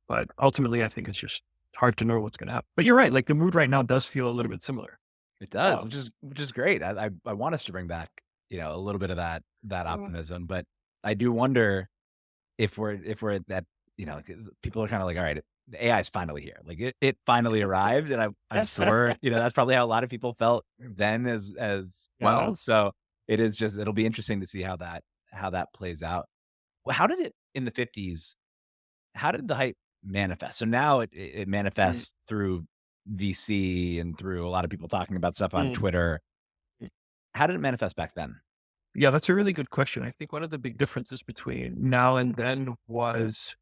But ultimately, I think it's just hard to know what's going to happen. But you're right. Like the mood right now does feel a little bit similar. It does, Um, which is great. I want us to bring back, a little bit of that optimism, but I do wonder if we're at that, 'cause people are kinda like, "All right, the AI is finally here." Like, it finally arrived, and I'm sure, that's probably how a lot of people felt then as yeah. well, so it'll be interesting to see how that plays out. Well, how did it in the '50s, how did the hype manifest? So now it Mm, manifests through VC and through a lot of people talking about stuff on mm, Twitter. mm. How did it manifest back then? Yeah, that's a really good question. I think one of the big differences between now and then was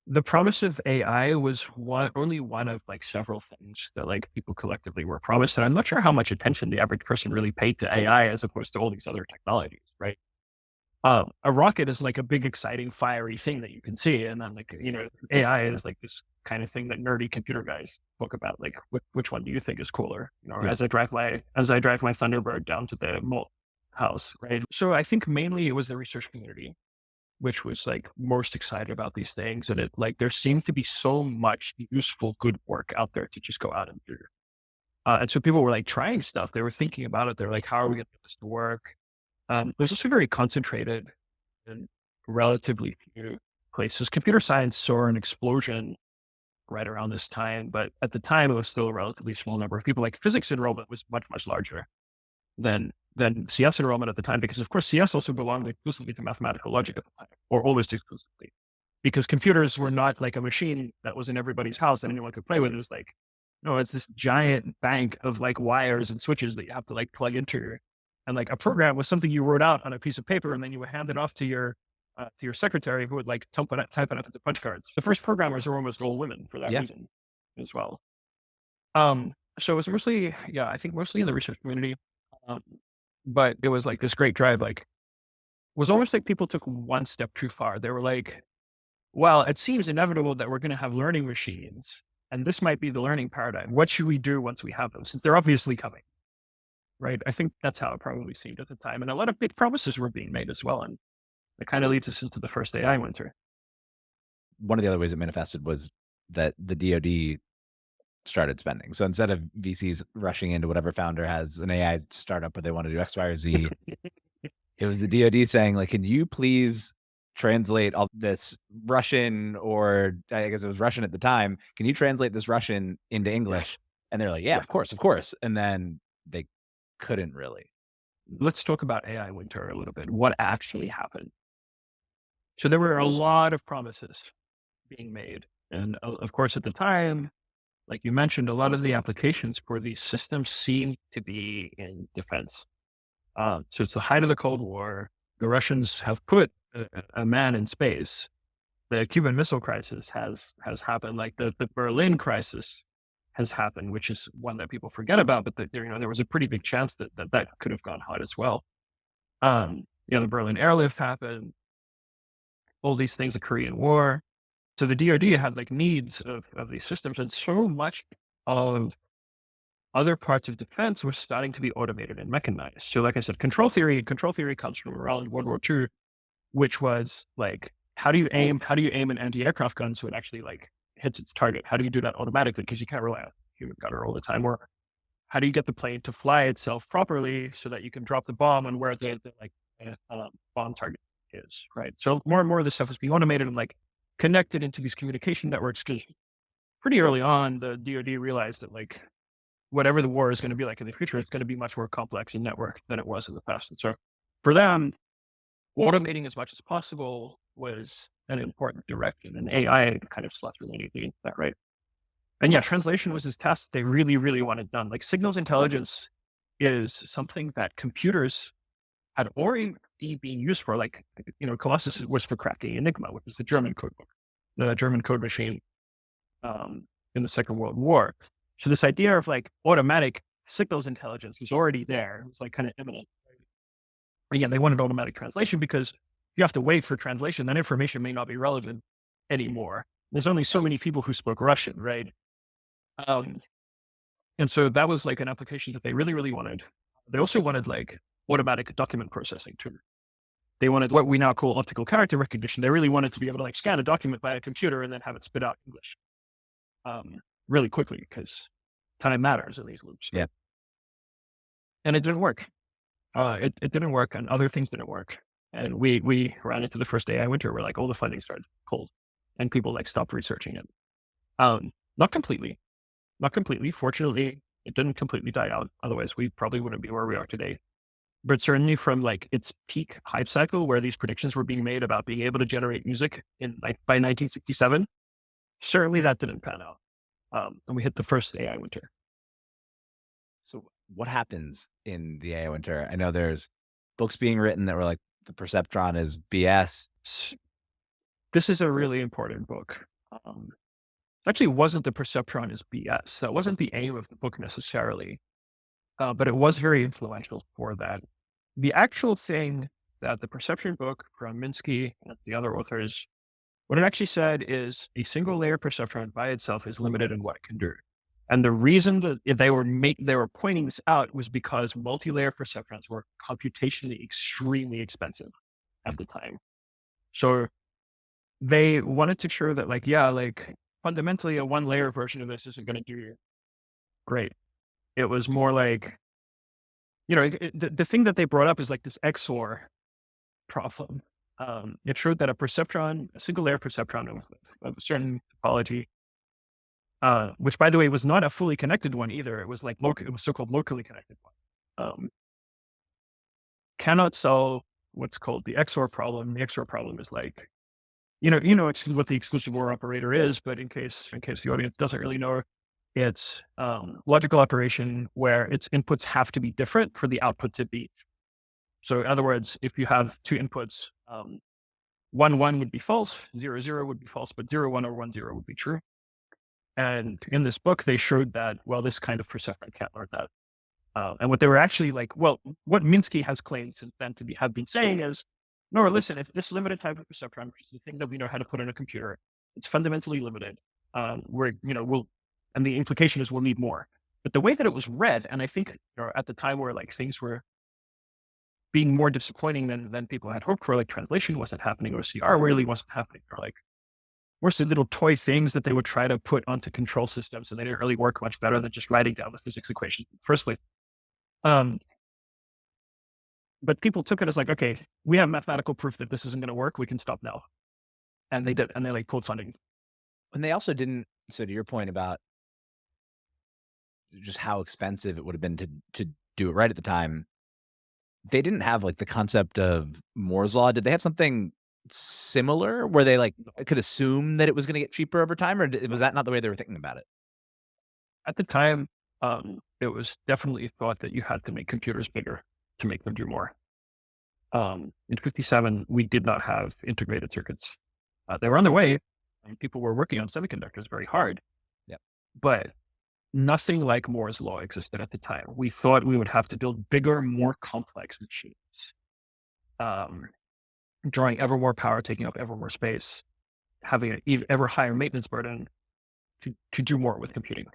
the promise of AI was only one of like several things that like people collectively were promised. And I'm not sure how much attention the average person really paid to AI as opposed to all these other technologies, right? A rocket is like a big, exciting, fiery thing that you can see. And then like, AI is like this kind of thing that nerdy computer guys talk about. Like, which one do you think is cooler? Yeah. As I drive my Thunderbird down to the mall house, right? So I think mainly it was the research community which was like most excited about these things. And it like there seemed to be so much useful, good work out there to just go out and do. And so people were like trying stuff. They were thinking about it. They're like, how are we going to get this to work? It was also very concentrated in relatively few places. Computer science saw an explosion right around this time, but at the time it was still a relatively small number of people. Like physics enrollment was much, much larger than CS enrollment at the time, because of course CS also belonged exclusively to mathematical logic at the time, or almost exclusively, because computers were not like a machine that was in everybody's house and anyone could play with. It was like, no, it's this giant bank of like wires and switches that you have to like plug into, and like a program was something you wrote out on a piece of paper and then you would hand it off to your secretary who would like type it up into punch cards. The first programmers were almost all women for that Yeah. reason as well. So it was mostly, yeah, I think mostly in the research community. Um, but it was like this great drive, like, was almost like people took one step too far. They were like, well, it seems inevitable that we're going to have learning machines, and this might be the learning paradigm. What should we do once we have them? Since they're obviously coming, right? I think that's how it probably seemed at the time. And a lot of big promises were being made as well. And it kind of leads us into the first AI winter. One of the other ways it manifested was that the DoD started spending. So instead of VCs rushing into whatever founder has an AI startup where they want to do X, Y, or Z, it was the DoD saying, like, "Can you please translate all this Russian," or I guess it was Russian at the time. "Can you translate this Russian into Yeah. English?" And they're like, "Yeah, Yeah. of course, of course." And then they couldn't really. Let's talk about AI winter a little bit. What actually happened? So there were a lot of promises being made. And of course, at the time, like you mentioned, a lot of the applications for these systems seem to be in defense. So it's the height of the Cold War. The Russians have put a man in space. The Cuban Missile Crisis has happened. Like the Berlin crisis has happened, which is one that people forget about. But there was a pretty big chance that could have gone hot as well. The Berlin airlift happened. All these things, the Korean War. So the DoD had like needs of these systems, and so much of other parts of defense were starting to be automated and mechanized. So, like I said, control theory comes from around World War II, which was like, how do you aim an anti-aircraft gun so it actually like hits its target? How do you do that automatically? Because you can't rely on human gunner all the time. Or how do you get the plane to fly itself properly so that you can drop the bomb on where the bomb target is, right? So more and more of this stuff is being automated and like connected into these communication networks. Because pretty early on, the DoD realized that like whatever the war is going to be like in the future, it's going to be much more complex and networked than it was in the past. And so for them, automating as much as possible was an important direction, and AI kind of slots really neatly into that, right? And yeah, translation was this task they really, really wanted done. Like signals intelligence is something that computers had already been used for. Like, Colossus was for cracking Enigma, which is the German code book, the German code machine in the Second World War. So this idea of like automatic signals intelligence was already there. It was like kind of imminent. Again, they wanted automatic translation because you have to wait for translation. That information may not be relevant anymore. There's only so many people who spoke Russian, right? And so that was like an application that they really, really wanted. They also wanted like automatic document processing too. They wanted what we now call optical character recognition. They really wanted to be able to like scan a document by a computer and then have it spit out English really quickly because time matters in these loops. Yeah. And it didn't work. It didn't work, and other things didn't work. And we ran into the first AI winter where like all the funding started cold and people like stopped researching it. Not completely. Fortunately, it didn't completely die out. Otherwise, we probably wouldn't be where we are today. But certainly from like its peak hype cycle where these predictions were being made about being able to generate music by 1967, certainly that didn't pan out. And we hit the first AI winter. So what happens in the AI winter? I know there's books being written that were like the perceptron is BS. This is a really important book. Actually wasn't the perceptron is BS. That wasn't the aim of the book necessarily. But it was very influential for that. The actual thing that the perception book from Minsky and the other authors, what it actually said is a single layer perceptron by itself is limited in what it can do. And the reason that they were pointing this out was because multi-layer perceptrons were computationally extremely expensive at the time. So they wanted to show that like fundamentally a one layer version of this isn't going to do great. It was more like, the thing that they brought up is like this XOR problem. It showed that a single layer perceptron of a certain topology, which by the way was not a fully connected one either. It was like it was so-called locally connected one. Cannot solve what's called the XOR problem. The XOR problem is like, what the exclusive OR operator is, but in case the audience doesn't really know, it's logical operation where its inputs have to be different for the output to be. So in other words, if you have two inputs, 1, 1 would be false, 0, 0 would be false, but 0, 1 or 1, 0 would be true. And in this book, they showed that, well, this kind of perceptron can't learn that. And what they were actually like, what Minsky has claimed since then have been saying is, no, listen, if this limited type of perceptron, which is the thing that we know how to put in a computer, it's fundamentally limited. And the implication is we'll need more. But the way that it was read, and I think at the time where like things were being more disappointing than people had hoped for, like translation wasn't happening, or CR really wasn't happening, or like were some little toy things that they would try to put onto control systems, and they didn't really work much better than just writing down the physics equation in the first place. But people took it as like, okay, we have mathematical proof that this isn't going to work. We can stop now. And they did, and they like pulled funding. And they also didn't. So to your point about just how expensive it would have been to do it right at the time, they didn't have like the concept of Moore's law. Did they have something similar where they like could assume that it was going to get cheaper over time, or was that not the way they were thinking about it? At the time, it was definitely thought that you had to make computers bigger to make them do more. In 57, we did not have integrated circuits. They were on their way, and people were working on semiconductors very hard. Yeah, but nothing like Moore's law existed at the time. We thought we would have to build bigger, more complex machines, drawing ever more power, taking up ever more space, having an ever higher maintenance burden to do more with computing.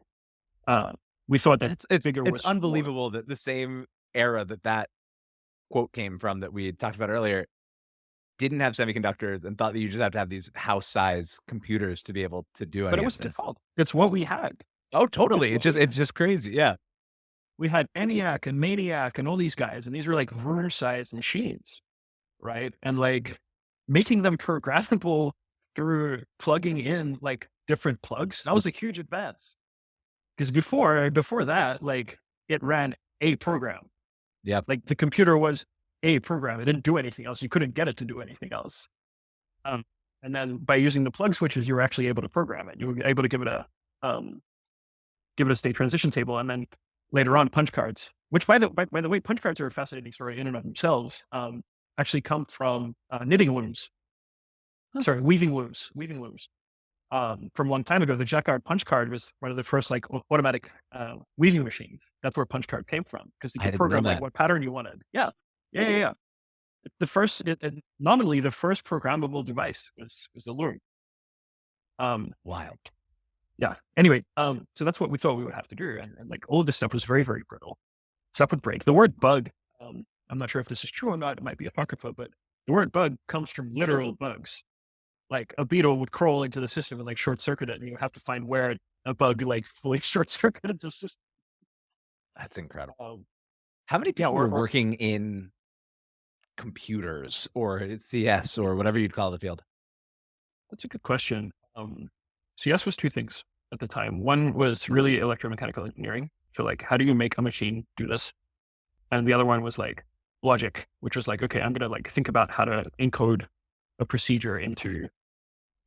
We thought that it's unbelievable that the same era that quote came from that we talked about earlier didn't have semiconductors and thought that you just have to have these house size computers to be able to do it. But it was default. It's what we had. Oh, totally. It's just crazy. Yeah. We had ENIAC and Maniac and all these guys, and these were like runner sized machines, right? And like making them programmable through plugging in like different plugs. That was a huge advance. Because before that, like it ran a program. Yeah. Like the computer was a program. It didn't do anything else. You couldn't get it to do anything else. And then by using the plug switches, you were actually able to program it. You were able to give it give it a state transition table, and then later on punch cards, which by the way, punch cards are a fascinating story in and of themselves. Actually come from knitting looms. Sorry, weaving looms. From a long time ago, the Jacquard punch card was one of the first like automatic weaving machines. That's where punch card came from, because you I could didn't know program like that. what pattern you wanted. Yeah. The first, nominally, the first programmable device was a loom. Wild. Yeah. Anyway, so that's what we thought we would have to do, and like all of this stuff was very, very brittle. Stuff would break. The word bug, I'm not sure if this is true or not. It might be apocrypha, but the word bug comes from literal bugs. Like a beetle would crawl into the system and like short circuit it, and you have to find where a bug like fully short circuited the system. That's incredible. How many Yeah, people were working in computers or CS or whatever you'd call the field? that's a good question. CS was two things at the time. One was really electromechanical engineering. So like, how do you make a machine do this? And the other one was like logic, which was like, okay, I'm going to like think about how to encode a procedure into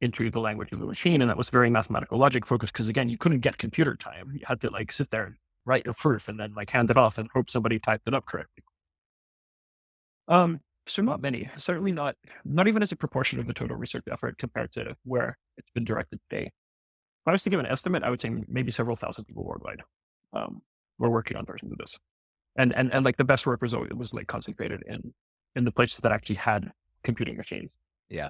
the language of the machine. And that was very mathematical logic focused, because again, you couldn't get computer time. You had to like sit there and write your proof and then like hand it off and hope somebody typed it up correctly. So not many, certainly not even as a proportion of the total research effort compared to where it's been directed today. If I was to give an estimate, I would say maybe several thousand people worldwide were working on versions of this. And like the best work was like concentrated in the places that actually had computing machines. Yeah.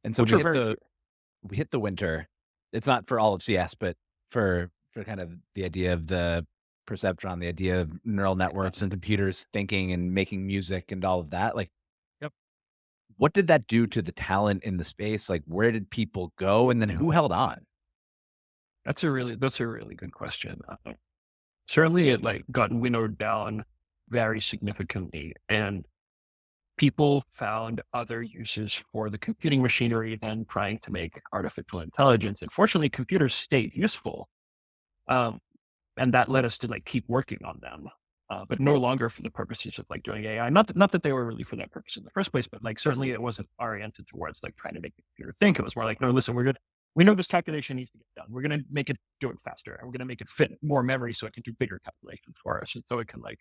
And so we hit the winter. It's not for all of CS, but for kind of the idea of the perceptron, the idea of neural networks and computers thinking and making music and all of that. Like, Yep. what did that do to the talent in the space? Like, where did people go? And then who held on? That's a really good question. Certainly it like got winnowed down very significantly, and people found other uses for the computing machinery than trying to make artificial intelligence. And fortunately, computers stayed useful. And that led us to like keep working on them, but no longer for the purposes of like doing AI. Not that they were really for that purpose in the first place, but like certainly it wasn't oriented towards like trying to make the computer think. It was more like, no, listen, we're good. We know this calculation needs to get done. We're going to make it do it faster, and we're going to make it fit more memory so it can do bigger calculations for us. And so it can like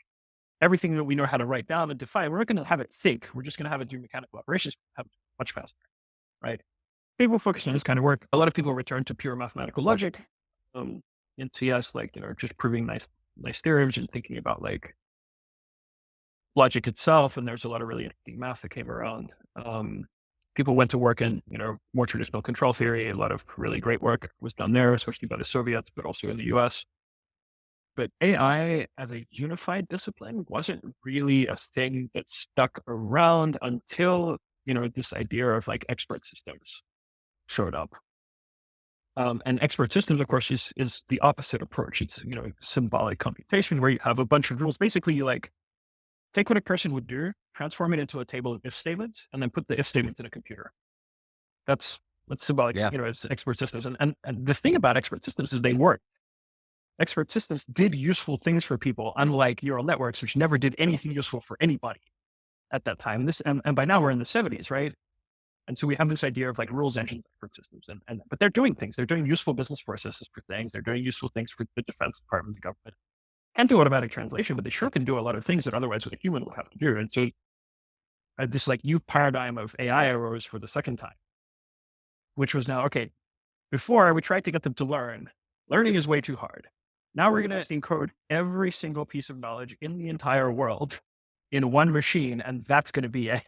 everything that we know how to write down and define, we're not going to have it think. We're just going to have it do mechanical operations, have it much faster, right? People focus on this kind of work. A lot of people return to pure mathematical logic in CS, like, just proving nice theorems and thinking about like logic itself. And there's a lot of really interesting math that came around. People went to work in, more traditional control theory. A lot of really great work was done there, especially by the Soviets, but also in the US. But AI as a unified discipline wasn't really a thing that stuck around until, this idea of like expert systems showed up. And expert systems, of course, is the opposite approach. It's, symbolic computation, where you have a bunch of rules. Basically, you like take what a person would do, transform it into a table of if statements, and then put the if statements in a computer. That's symbolic. Yeah. It's expert systems. And the thing about expert systems is they work. Expert systems did useful things for people, unlike neural networks, which never did anything useful for anybody at that time. And by now we're in the 70s, right? And so we have this idea of like rules engines for systems, but they're doing things. They're doing useful business processes for things. They're doing useful things for the Defense Department, the government, and do automatic translation. But they sure can do a lot of things that otherwise a human would have to do. And so this like new paradigm of AI arose for the second time, which was now, okay, before we tried to get them to learn. Learning is way too hard. Now we're going to encode every single piece of knowledge in the entire world in one machine, and that's going to be it.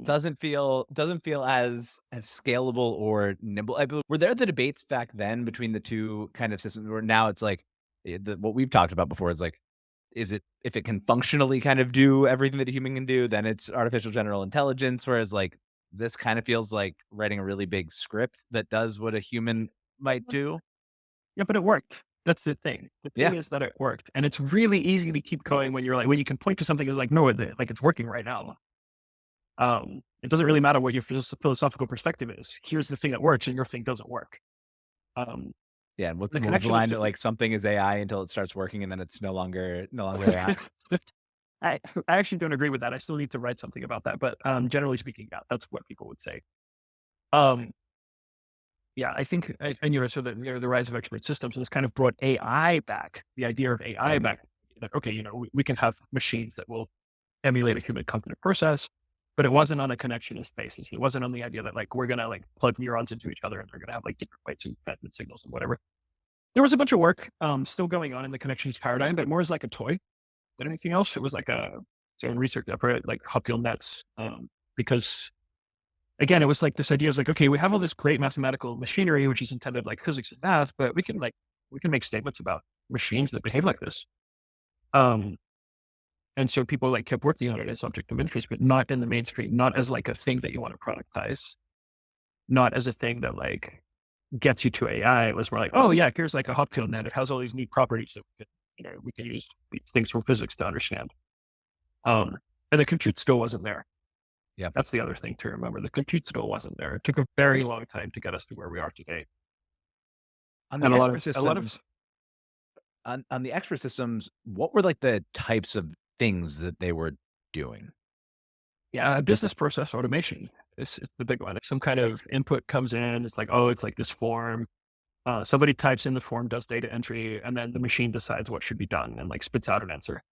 Doesn't feel as scalable or nimble. I believe, were there the debates back then between the two kind of systems, where now it's like what we've talked about before is like, is it, if it can functionally kind of do everything that a human can do, then it's artificial general intelligence. Whereas like this kind of feels like writing a really big script that does what a human might do. Yeah, but it worked. That's the thing. The thing is that it worked, and it's really easy to keep going when when you can point to something that's like, no, like it's working right now. It doesn't really matter what your philosophical perspective is. Here's the thing that works, and your thing doesn't work. Yeah, and what was the line that like something is AI until it starts working, and then it's no longer AI? I actually don't agree with that. I still need to write something about that. But generally speaking, yeah, that's what people would say. Yeah, I think, and so the rise of expert systems has kind of brought AI back, the idea of AI back. That, okay, we can have machines that will emulate a human cognitive process, but it wasn't on a connectionist basis. It wasn't on the idea that like we're gonna like plug neurons into each other and they're gonna have like different weights and signals and whatever. There was a bunch of work still going on in the connectionist paradigm, but more as like a toy than anything else. It was like a research effort, like Hopfield nets, because again, it was like this idea was like, okay, we have all this great mathematical machinery, which is intended like physics and math, but we can make statements about machines that behave like this. And so people like kept working on it as object of interest, but not in the mainstream, not as like a thing that you want to productize, not as a thing that like gets you to AI. It was more like, oh yeah, here's like a Hopfield net. It has all these neat properties that we can use these things from physics to understand. And the compute still wasn't there. Yeah. That's the other thing to remember. The compute still wasn't there. It took a very long time to get us to where we are today. On the And on the expert systems, what were like the types of things that they were doing? yeah, business process automation is the big one. If some kind of input comes in, it's like, oh, it's like this form. Somebody types in the form, does data entry, and then the machine decides what should be done and like spits out an answer.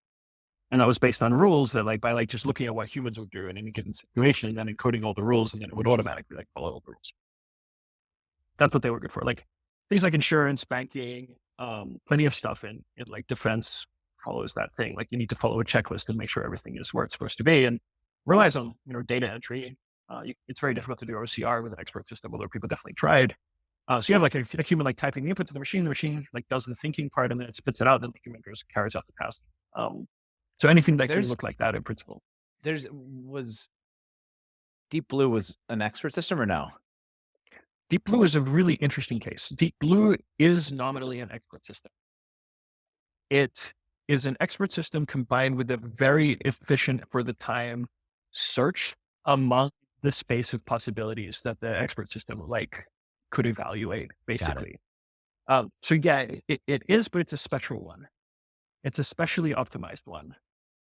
And that was based on rules that like by like just looking at what humans would do in any given situation and then encoding all the rules, and then it would automatically like follow all the rules. That's what they were good for. Like things like insurance, banking, plenty of stuff in like defense follows that thing. Like you need to follow a checklist and make sure everything is where it's supposed to be, and relies on data entry. It's very difficult to do OCR with an expert system, although people definitely tried. So you have like a human like typing the input to the machine like does the thinking part, and then it spits it out, and then the human carries out the task. So anything that can look like that in principle. Was Deep Blue was an expert system or no? Deep Blue is a really interesting case. Deep Blue is nominally an expert system. It is an expert system combined with a very efficient for the time search among the space of possibilities that the expert system like could evaluate basically. So yeah, it is, but it's a special one. It's a specially optimized one.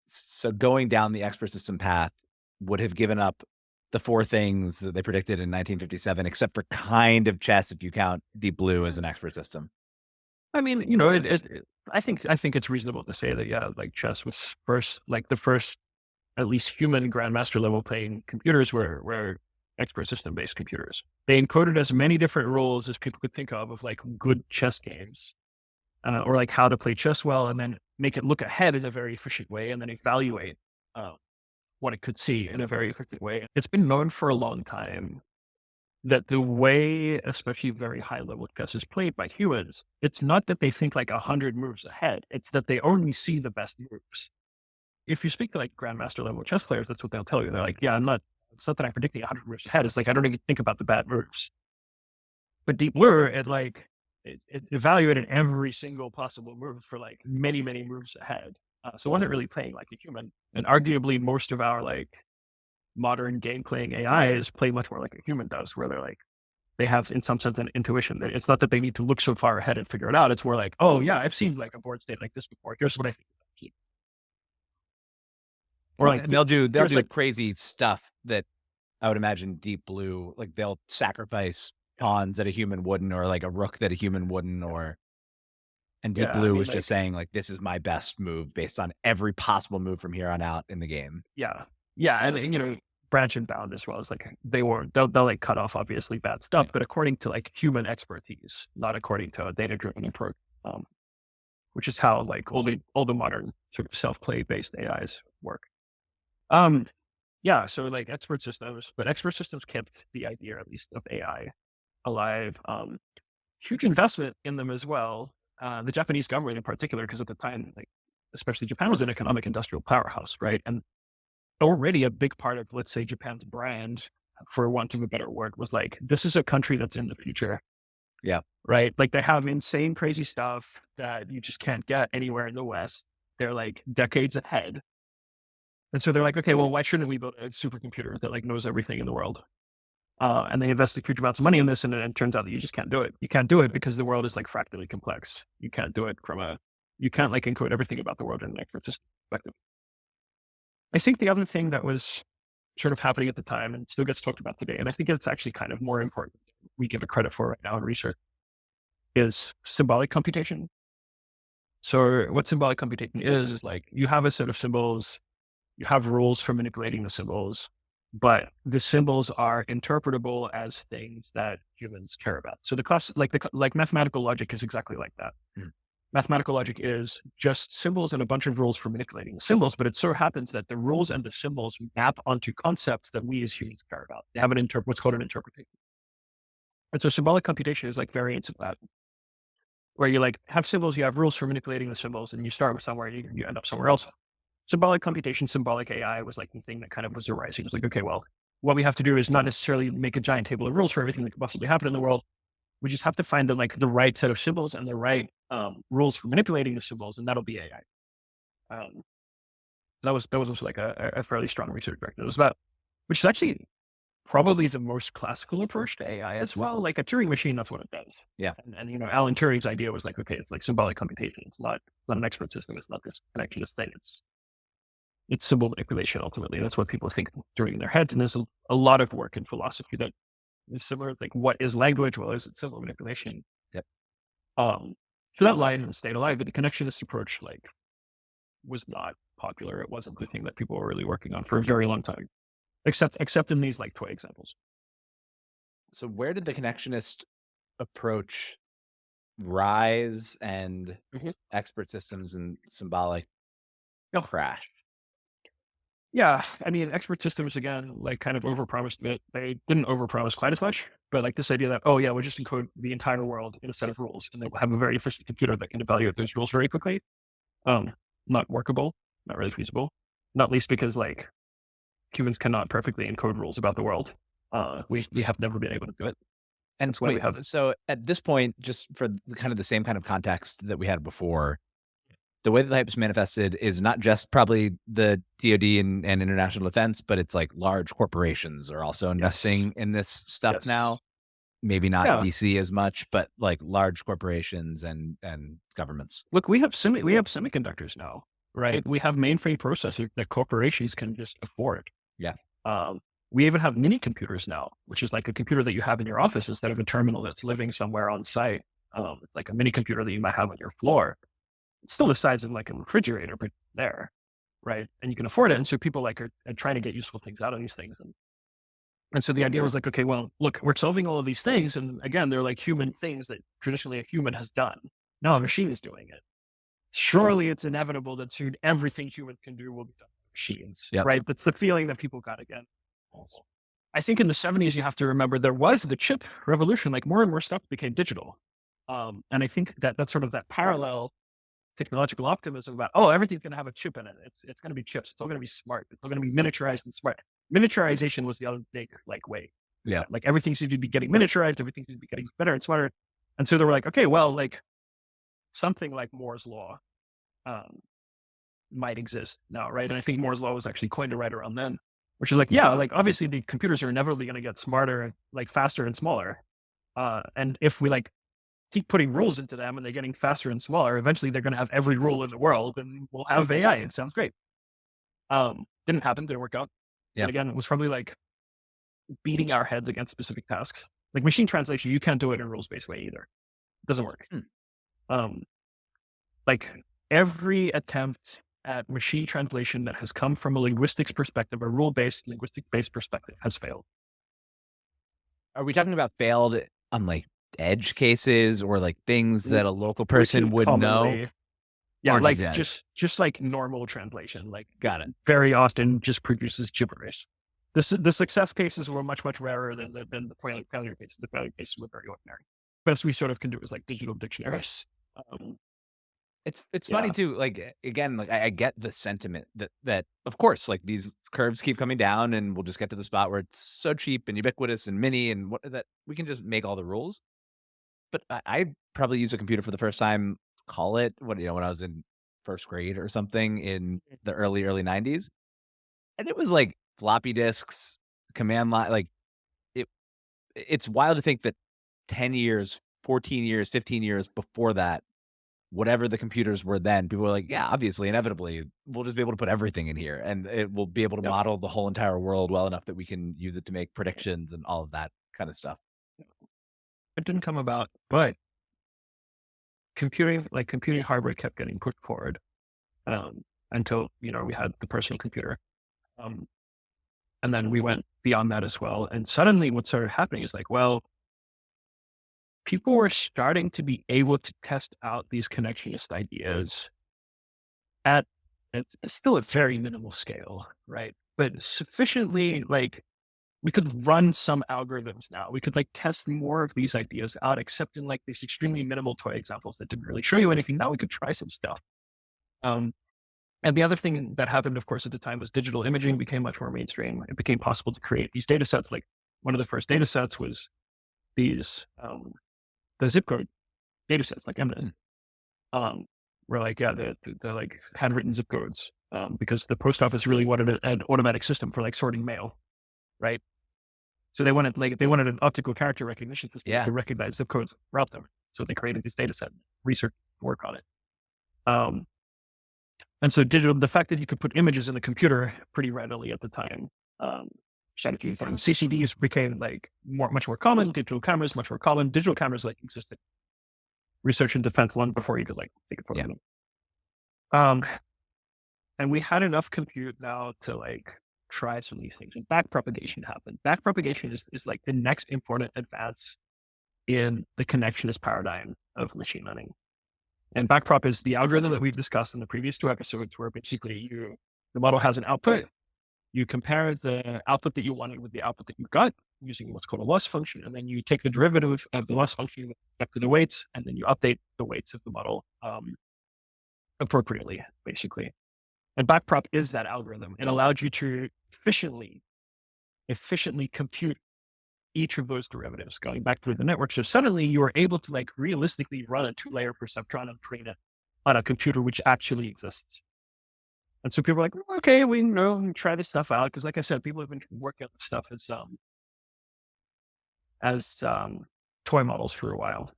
So going down the expert system path would have given up the four things that they predicted in 1957, except for kind of chess, if you count Deep Blue as an expert system. I mean, I think it's reasonable to say that, yeah, like chess was the first, at least human grandmaster level playing computers were expert system based computers. They encoded as many different rules as people could think of like good chess games, or like how to play chess well, and then make it look ahead in a very efficient way, and then evaluate what it could see in a very efficient way. It's been known for a long time that the way, especially very high level chess is played by humans, it's not that they think like 100 moves ahead. It's that they only see the best moves. If you speak to like grandmaster level chess players, that's what they'll tell you. They're like, yeah, it's not that I'm predicting 100 moves ahead. It's like, I don't even think about the bad moves. But Deep Blue, it evaluated every single possible move for like many, many moves ahead. So it wasn't really playing like a human. And arguably most of our like modern game playing AIs play much more like a human does, where they have in some sense an intuition. That it's not that they need to look so far ahead and figure it out. It's more like, oh yeah, I've seen like a board state like this before. Here's what I think. Or like they'll do like crazy stuff that I would imagine Deep Blue, like they'll sacrifice pawns that a human wouldn't, or like a rook that a human wouldn't, and Deep Blue was just saying like, this is my best move based on every possible move from here on out in the game. Yeah. Yeah. And branch and bound as well as like they'll like cut off obviously bad stuff, but according to like human expertise, not according to a data-driven approach, which is how like all the modern sort of self-play based AIs work. Yeah, so like expert systems, but expert systems kept the idea, at least, of AI alive. Huge investment in them as well. The Japanese government in particular, because at the time, like especially Japan was an economic industrial powerhouse, right? And already a big part of, let's say, Japan's brand, for want of a better word, was like, this is a country that's in the future. Yeah. Right. Like they have insane, crazy stuff that you just can't get anywhere in the West. They're like decades ahead. And so they're like, okay, well, why shouldn't we build a supercomputer that like knows everything in the world? And they invested huge amounts of money in this, and it turns out that you just can't do it. You can't do it because the world is like fractally complex. You can't do it you can't like encode everything about the world in an expert system perspective. I think the other thing that was sort of happening at the time and still gets talked about today, and I think it's actually kind of more important we give it credit for right now in research, is symbolic computation. So what symbolic computation is like you have a set of symbols, you have rules for manipulating the symbols, but the symbols are interpretable as things that humans care about. So the class, like mathematical logic is exactly like that. Mm. Mathematical logic is just symbols and a bunch of rules for manipulating the symbols, but it so happens that the rules and the symbols map onto concepts that we as humans care about. They have what's called an interpretation. And so symbolic computation is like variants of that, where you like have symbols, you have rules for manipulating the symbols, and you start with somewhere, you end up somewhere else. Symbolic computation, symbolic AI was like the thing that kind of was arising. It was like, okay, well, what we have to do is not necessarily make a giant table of rules for everything that could possibly happen in the world. We just have to find the right set of symbols and the right rules for manipulating the symbols, and that'll be AI. That was also like a fairly strong research directive. It was about, which is actually probably the most classical approach to AI as well. Like a Turing machine, that's what it does. Yeah. And Alan Turing's idea was like, okay, it's like symbolic computation. It's not an expert system. It's not this connectionist thing. It's symbol manipulation ultimately. That's what people think during their heads. And there's a lot of work in philosophy that is similar. Like, what is language? Well, is it symbol manipulation? Yep. So that line stayed alive, but the connectionist approach was not popular. It wasn't the thing that people were really working on for a very long time, except in these like toy examples. So where did the connectionist approach rise and expert systems and symbolic crash? Yeah, I mean, expert systems again, like kind of overpromised a bit. They didn't overpromise quite as much, but like this idea that, oh yeah, we'll just encode the entire world in a set of rules, and then we'll have a very efficient computer that can evaluate those rules very quickly. Not workable, not really feasible. Not least because like humans cannot perfectly encode rules about the world. We have never been able to do it. And That's why we have so at this point, just for kind of the same kind of context that we had before, the way that the hype's manifested is not just probably the DoD and international defense, but it's like large corporations are also investing in this stuff now. Maybe not DC as much, but like large corporations and governments. Look, we have semiconductors now, right? We have mainframe processors that corporations can just afford. Yeah. We even have mini computers now, which is like a computer that you have in your office instead of a terminal that's living somewhere on site. Like a mini computer that you might have on your floor. It's still the size of like a refrigerator, but there, right? And you can afford it. And so people like are trying to get useful things out of these things. And so the idea was like, okay, well, look, we're solving all of these things. And again, they're like human things that traditionally a human has done. Now a machine is doing it. Surely it's inevitable that soon everything humans can do will be done by machines, right? That's the feeling that people got again. I think in the 70s, you have to remember there was the chip revolution, like more and more stuff became digital. And I think that's sort of that parallel technological optimism about, oh, everything's going to have a chip in it. It's going to be chips. It's all going to be smart. It's all going to be miniaturized and smart. Miniaturization was the other big like way. Yeah. Like everything seemed to be getting miniaturized. Everything seemed to be getting better and smarter. And so they were like, okay, well, like something like Moore's law might exist now, right? And I think Moore's law was actually coined right around then, which is like, yeah, like obviously the computers are inevitably going to get smarter, like faster and smaller. And if we like keep putting rules into them and they're getting faster and smaller, eventually they're going to have every rule in the world and we'll have AI. It sounds great. Didn't happen. Didn't work out. Yeah. And again, it was probably like beating our heads against specific tasks. Like machine translation, you can't do it in a rules-based way either. It doesn't work. Like every attempt at machine translation that has come from a linguistics perspective, a rule-based, linguistic-based perspective has failed. Are we talking about failed on like edge cases or like things that a local person would know? Yeah, like just like normal translation, like got it. Very often just produces gibberish. The success cases were much rarer than the failure cases. The failure cases were very ordinary. Best we sort of can do is like digital dictionaries. It's funny too. Like again, like I get the sentiment that of course, like these curves keep coming down, and we'll just get to the spot where it's so cheap and ubiquitous and mini, and that we can just make all the rules. But I probably used a computer for the first time. Call it when I was in first grade or something in the early 90s, and it was like floppy disks, command line. Like it's wild to think that 10 years, 14 years, 15 years before that, whatever the computers were then, people were like, yeah, obviously, inevitably, we'll just be able to put everything in here and it will be able to model the whole entire world well enough that we can use it to make predictions and all of that kind of stuff. it didn't come about, but computing hardware kept getting pushed forward, until, we had the personal computer. Um, and then we went beyond that as well. And suddenly what started happening is like, well, people were starting to be able to test out these connectionist ideas at, it's still a very minimal scale, right? But sufficiently, like, we could run some algorithms now. We could like test more of these ideas out, except in like these extremely minimal toy examples that didn't really show you anything. Now we could try some stuff. Um, and the other thing that happened, of course, at the time was digital imaging became much more mainstream. It became possible to create these data sets. Like one of the first data sets was these, the zip code data sets, like MNet, where like, yeah, the like handwritten zip codes, because the post office really wanted an automatic system for like sorting mail, right? So they wanted an optical character recognition system Yeah. to recognize zip codes, route them. So they created this data set, research, work on it. And so the fact that you could put images in a computer pretty readily at the time, CCDs became like much more common. Digital cameras much more common. Digital cameras like existed research and defense long before you could like take a photo of them. And we had enough compute now to like try some of these things. And backpropagation happened. Backpropagation is like the next important advance in the connectionist paradigm of machine learning. And backprop is the algorithm that we've discussed in the previous 2 episodes, where basically the model has an output. You compare the output that you wanted with the output that you got using what's called a loss function. And then you take the derivative of the loss function with respect to the weights, and then you update the weights of the model appropriately, basically. And backprop is that algorithm. It allowed you to efficiently compute each of those derivatives going back through the network. So suddenly you are able to like realistically run a 2-layer perceptron and train it on a computer which actually exists. And so people are like, okay, we know, try this stuff out. Cause like I said, people have been working on this stuff as toy models for a while.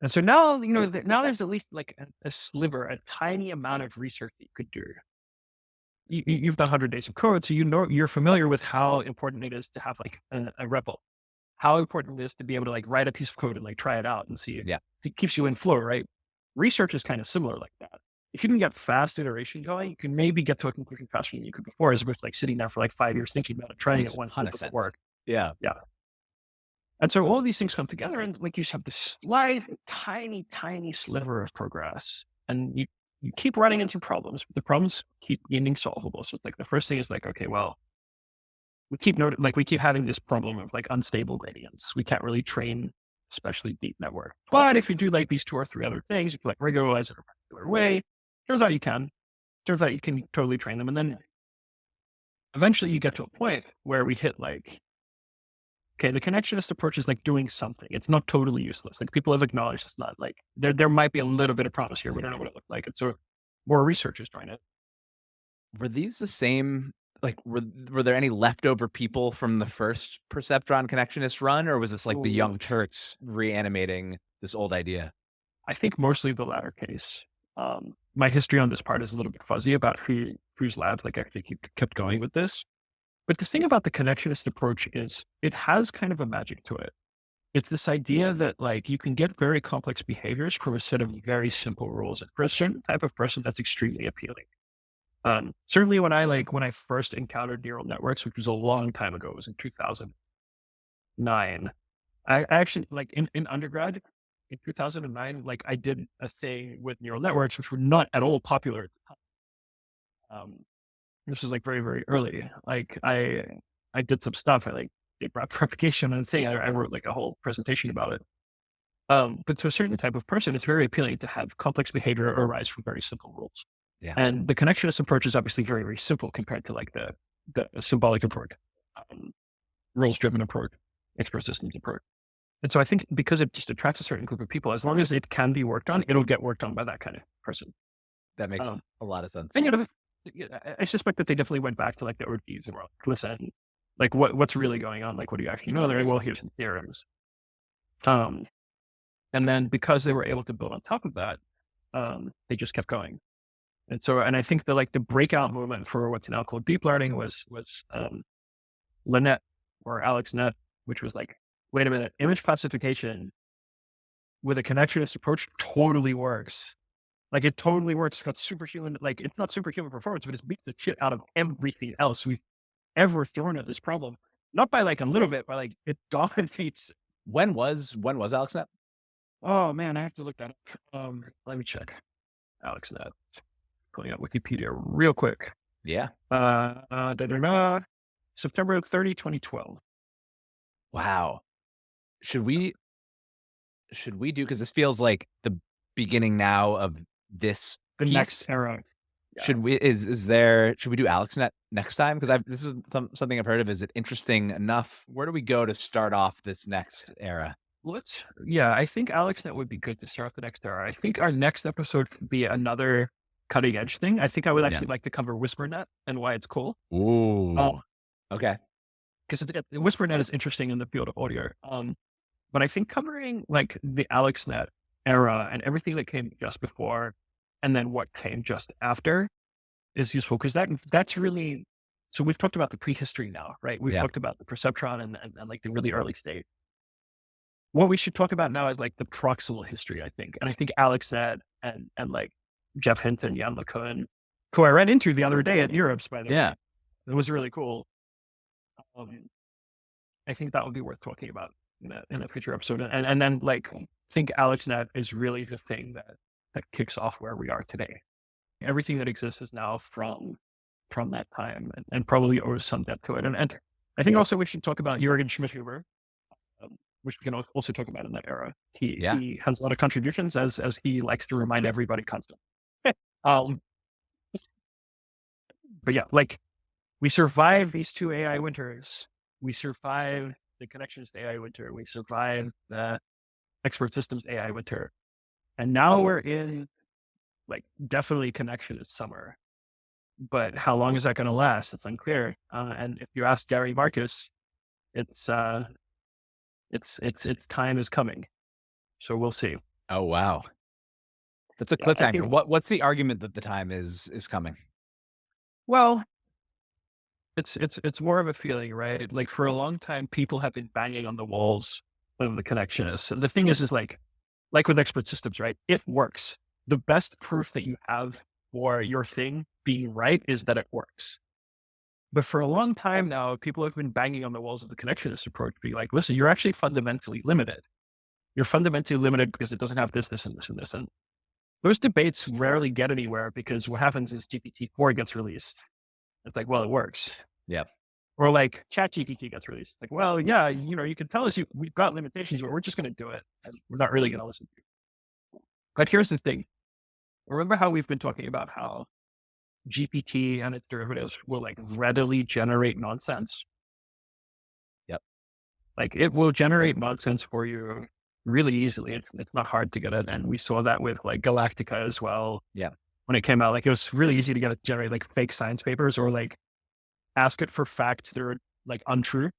And so now, now there's at least like a sliver, a tiny amount of research that you could do. You've done 100 days of code, so you're familiar with how important it is to have like a REPL, how important it is to be able to like write a piece of code and like try it out and see it. Yeah. It keeps you in flow, right? Research is kind of similar like that. If you can get fast iteration going, you can maybe get to a conclusion faster than you could before, as opposed to like sitting there for like 5 years thinking about it, trying it once, it doesn't work. Yeah. Yeah. And so all these things come together, and like you just have this slight, tiny, tiny sliver of progress, and you keep running into problems, but the problems keep getting solvable. So it's like the first thing is like, okay, well, we keep having this problem of like unstable gradients. We can't really train especially deep network. But if you do like these 2 or 3 other things, you can like regularize it a particular way. Turns out you can totally train them. And then eventually you get to a point where we hit like, okay, the connectionist approach is like doing something. It's not totally useless. Like people have acknowledged it's not like there might be a little bit of promise here. We don't know what it looked like. And so more researchers join it. Were these the same? Like, were there any leftover people from the first perceptron connectionist run, or was this like the young Turks reanimating this old idea? I think mostly the latter case. My history on this part is a little bit fuzzy about whose labs like actually kept going with this. But the thing about the connectionist approach is it has kind of a magic to it. It's this idea that like you can get very complex behaviors from a set of very simple rules. And for a certain type of person, that's extremely appealing. Certainly when I first encountered neural networks, which was a long time ago, it was in 2009. I actually like in undergrad in 2009, like I did a thing with neural networks, which were not at all popular at the time. This is like very, very early. Like I did some stuff. I like did propagation and thing. I wrote like a whole presentation about it. But to a certain type of person, it's very appealing to have complex behavior arise from very simple rules. Yeah. And the connectionist approach is obviously very, very simple compared to like the symbolic approach, rules-driven approach, expert systems approach. And so I think because it just attracts a certain group of people, as long as it can be worked on, it'll get worked on by that kind of person. That makes a lot of sense. And I suspect that they definitely went back to like the OGs and were like, listen, like what's really going on? Like, what do you actually know? They're like, well, here's some theorems. And then because they were able to build on top of that, they just kept going. And so, and I think the breakout movement for what's now called deep learning was LeNet or AlexNet, which was like wait a minute, image classification with a connectionist approach totally works. Like it totally works. It's got superhuman, like it's not superhuman performance, but it beats the shit out of everything else we've ever thrown at this problem. Not by like a little bit, but like it dominates. When was AlexNet? Oh man, I have to look that up. Let me check. AlexNet. Pulling up Wikipedia real quick. Yeah. September 30, 2012. Wow. Should we do, because this feels like the beginning now of this The piece. next era. Yeah. Should we do AlexNet next time? Because this is something I've heard of. Is it interesting enough? Where do we go to start off this next era? I think AlexNet would be good to start the next era. I think our next episode could be another cutting edge thing. I think I would actually like to cover WhisperNet and why it's cool. Ooh. Okay. Because WhisperNet is interesting in the field of audio. But I think covering like the AlexNet era and everything that came just before and then what came just after is useful, because that's really, so we've talked about the prehistory now, right? We've talked about the perceptron and like the really early state. What we should talk about now is like the proximal history, I think. And I think AlexNet and like Jeff Hinton, Jan LeCun, who I ran into the other day at NeurIPS, by the way. It was really cool. I think that would be worth talking about in a future episode. And then like, I think AlexNet is really the thing that kicks off where we are today. Everything that exists is now from that time and probably owes some depth to it. And I think also we should talk about Jürgen Schmidhuber, which we can also talk about in that era. He has a lot of contributions, as he likes to remind everybody constantly. But yeah, like we survived these two AI winters. We survived the connectionist AI winter. We survived the expert systems AI winter. And now we're in like definitely connectionist summer. But how long is that going to last? It's unclear. And if you ask Gary Marcus, its time is coming. So we'll see. Oh, wow. That's a cliffhanger. What's the argument that the time is coming? Well, it's more of a feeling, right? Like for a long time, people have been banging on the walls of the connectionists. And the thing is like with expert systems, right? It works. The best proof that you have for your thing being right is that it works. But for a long time now, people have been banging on the walls of the connectionist approach, being like, listen, you're actually fundamentally limited. You're fundamentally limited because it doesn't have this, this, and this, and this. And those debates rarely get anywhere, because what happens is GPT-4 gets released. It's like, well, it works. Yeah. Or like ChatGPT gets released. It's like, well, yeah, you can tell us we've got limitations, but we're just going to do it. And we're not really going to listen to you. But here's the thing. Remember how we've been talking about how GPT and its derivatives will like readily generate nonsense? Yep. Like it will generate nonsense for you really easily. It's not hard to get it. And we saw that with like Galactica as well. Yeah. When it came out, like it was really easy to get it to generate like fake science papers or like ask it for facts that are like untrue.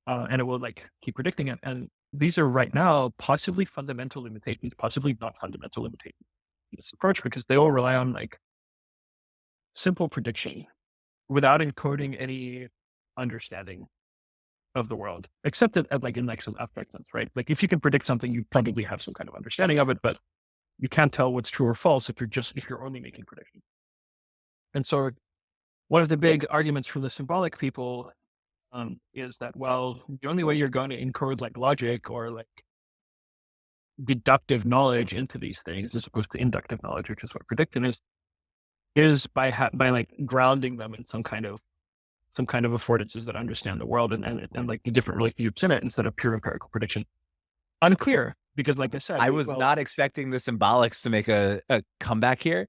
And it will like keep predicting it. And these are right now possibly fundamental limitations, possibly not fundamental limitations in this approach, because they all rely on like simple prediction without encoding any understanding of the world, except that like in like some abstract sense, right? Like if you can predict something, you probably have some kind of understanding of it, but you can't tell what's true or false if you're only making predictions. And so one of the big arguments for the symbolic people is that, well, the only way you're going to encode like logic or like deductive knowledge into these things, as opposed to inductive knowledge, which is what prediction is by like grounding them in some kind of affordances that understand the world and like the different relationships in it, instead of pure empirical prediction. Unclear, because like I said, I was not expecting the symbolics to make a comeback here.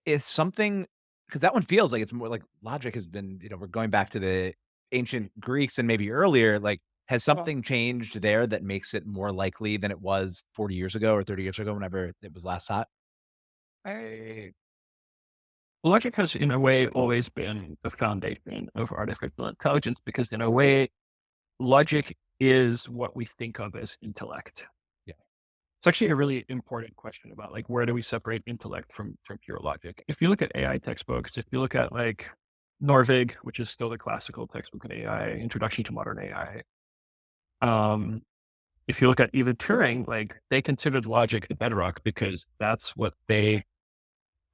It's something, because that one feels like it's more like logic has been, we're going back to the ancient Greeks and maybe earlier. Like, has something changed there that makes it more likely than it was 40 years ago or 30 years ago, whenever it was last hot? Logic has, in a way, always been the foundation of artificial intelligence, because in a way, logic is what we think of as intellect. Yeah. It's actually a really important question about like, where do we separate intellect from pure logic? If you look at AI textbooks, if you look at like Norvig, which is still the classical textbook in AI, Introduction to Modern AI, Um, if you look at even Turing, like they considered logic the bedrock because that's what they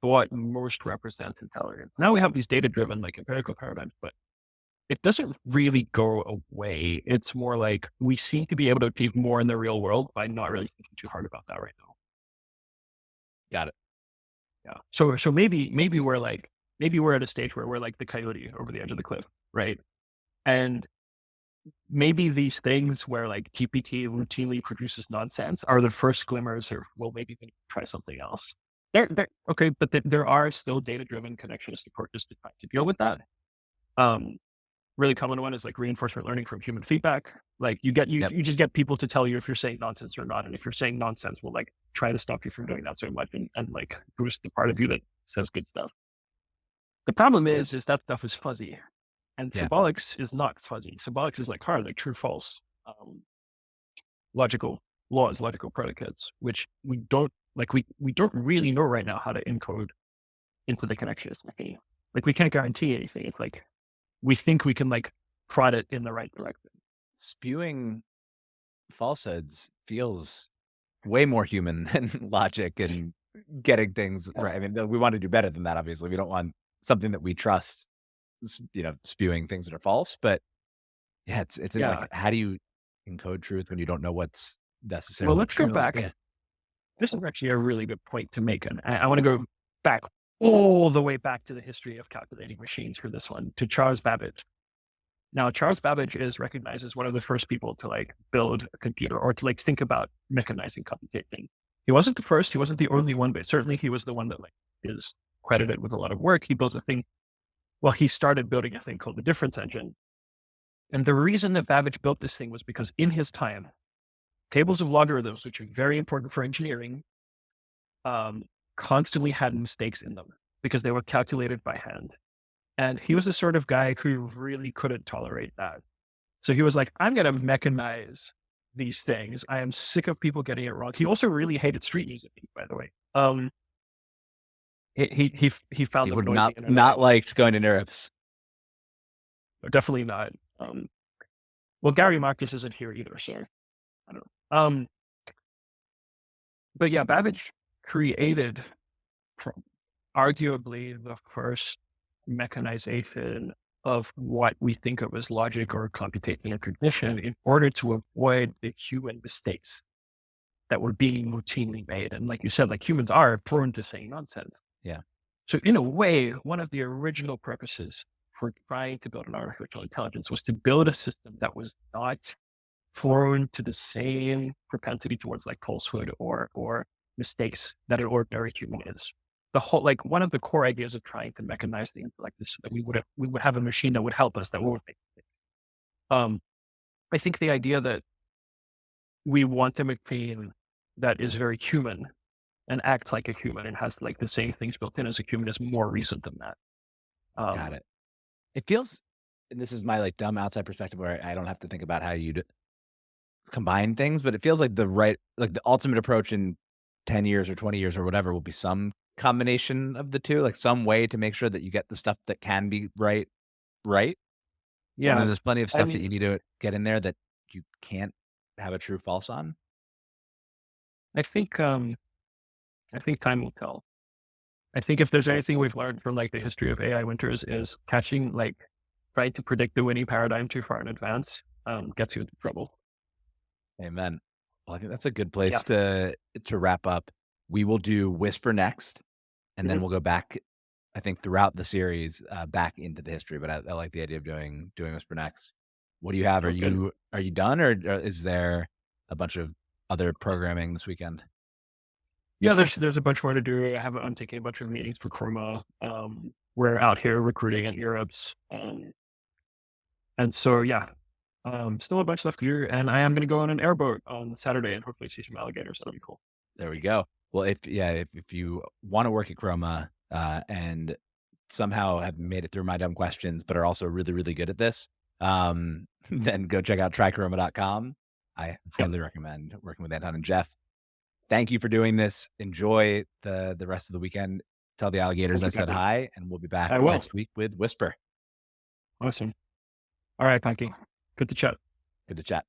thought most represents intelligence. Now we have these data-driven like empirical paradigms, but it doesn't really go away. It's more like we seem to be able to achieve more in the real world by not really thinking too hard about that right now. Got it. Yeah. So maybe we're at a stage where we're like the coyote over the edge of the cliff, right? And maybe these things where like GPT routinely produces nonsense are the first glimmers, or well, maybe we can try something else. They're okay, but there are still data-driven connectionist approaches to try to deal with that. Um, Really common one is like reinforcement learning from human feedback. Like Yep. you just get people to tell you if you're saying nonsense or not. And if you're saying nonsense, we'll like try to stop you from doing that so much and like boost the part of you that says good stuff. The problem is that stuff is fuzzy. And Yeah. symbolics is not fuzzy. Symbolics is like hard, like true, false, logical laws, logical predicates, which we don't like, we don't really know right now how to encode into the connections. Like we can't guarantee anything. It's like, we think we can like prod it in the right direction. Spewing falsehoods feels way more human than logic and getting things Yeah. right. I mean, we want to do better than that. Obviously, we don't want something that we trust, spewing things that are false. But yeah, it's Yeah. like, how do you encode truth when you don't know what's Well, necessarily let's go true? Like, back. yeah, This is actually a really good point to make. And I want to go back all the way back to the history of calculating machines for this one, to Charles Babbage. Now, Charles Babbage is recognized as one of the first people to like build a computer or to like think about mechanizing computation. He wasn't the first, he wasn't the only one, but certainly he was the one that like is credited with a lot of work. He built a thing. Well, he started building a thing called the difference engine. And the reason that Babbage built this thing was because in his time, tables of logarithms, which are very important for engineering, um, constantly had mistakes in them because they were calculated by hand. And he was the sort of guy who really couldn't tolerate that. So he was like, I'm going to mechanize these things. I am sick of people getting it wrong. He also really hated street music, by the way. He found he them would noisy and not annoying. liked going to NeurIPS. Definitely not. Well, Gary Marcus isn't here either, so I don't know. But yeah, Babbage created arguably the first mechanization of what we think of as logic or computation or cognition in order to avoid the human mistakes that were being routinely made. And like you said, like humans are prone to saying nonsense. Yeah, So in a way, one of the original purposes for trying to build an artificial intelligence was to build a system that was not prone to the same propensity towards like falsehood or mistakes that an ordinary human is. The whole like one of the core ideas of trying to mechanize the intellect is so that we would have a machine that would help us that would make mistakes. Um, I think the idea that we want a machine that is very human and acts like a human and has like the same things built in as a human is more recent than that. got Um, it. It feels, and this is my like dumb outside perspective where I don't have to think about how you'd combine things, but it feels like the ultimate approach in 10 years or 20 years or whatever will be some combination of the two, like some way to make sure that you get the stuff that can be right, right. And then yeah, there's plenty of I stuff that mean, you need to get in there that you can't have a true false on. I think I think time will tell. I think if there's anything we've learned from like the history of AI winters is catching like trying to predict the winning paradigm too far in advance gets you into trouble. Amen. Well, I think that's a good Yeah. place to wrap up. We will do Whisper next, and then Mhm. we'll go back, I think, throughout the series, back into the history, but I like the idea of doing Whisper next. What do you have? Sounds good. Are you done, or is there a bunch of other programming this weekend? Yeah, there's a bunch more to do. I'm taking a bunch of meetings for Chroma. We're out here recruiting at NeurIPS. And so yeah, still a bunch left to do. And I am gonna go on an airboat on Saturday and hopefully see some alligators. That'll be cool. There we go. Well, if you wanna work at Chroma, and somehow have made it through my dumb questions, but are also really, really good at this, then go check out trychroma.com. I Yep. highly recommend working with Anton and Jeff. Thank you for doing this. Enjoy the rest of the weekend. Tell the alligators Thank I you, said Packy. hi, and we'll be back I will. next week with Whisper. Awesome. All right, Packy. Good to chat. Good to chat.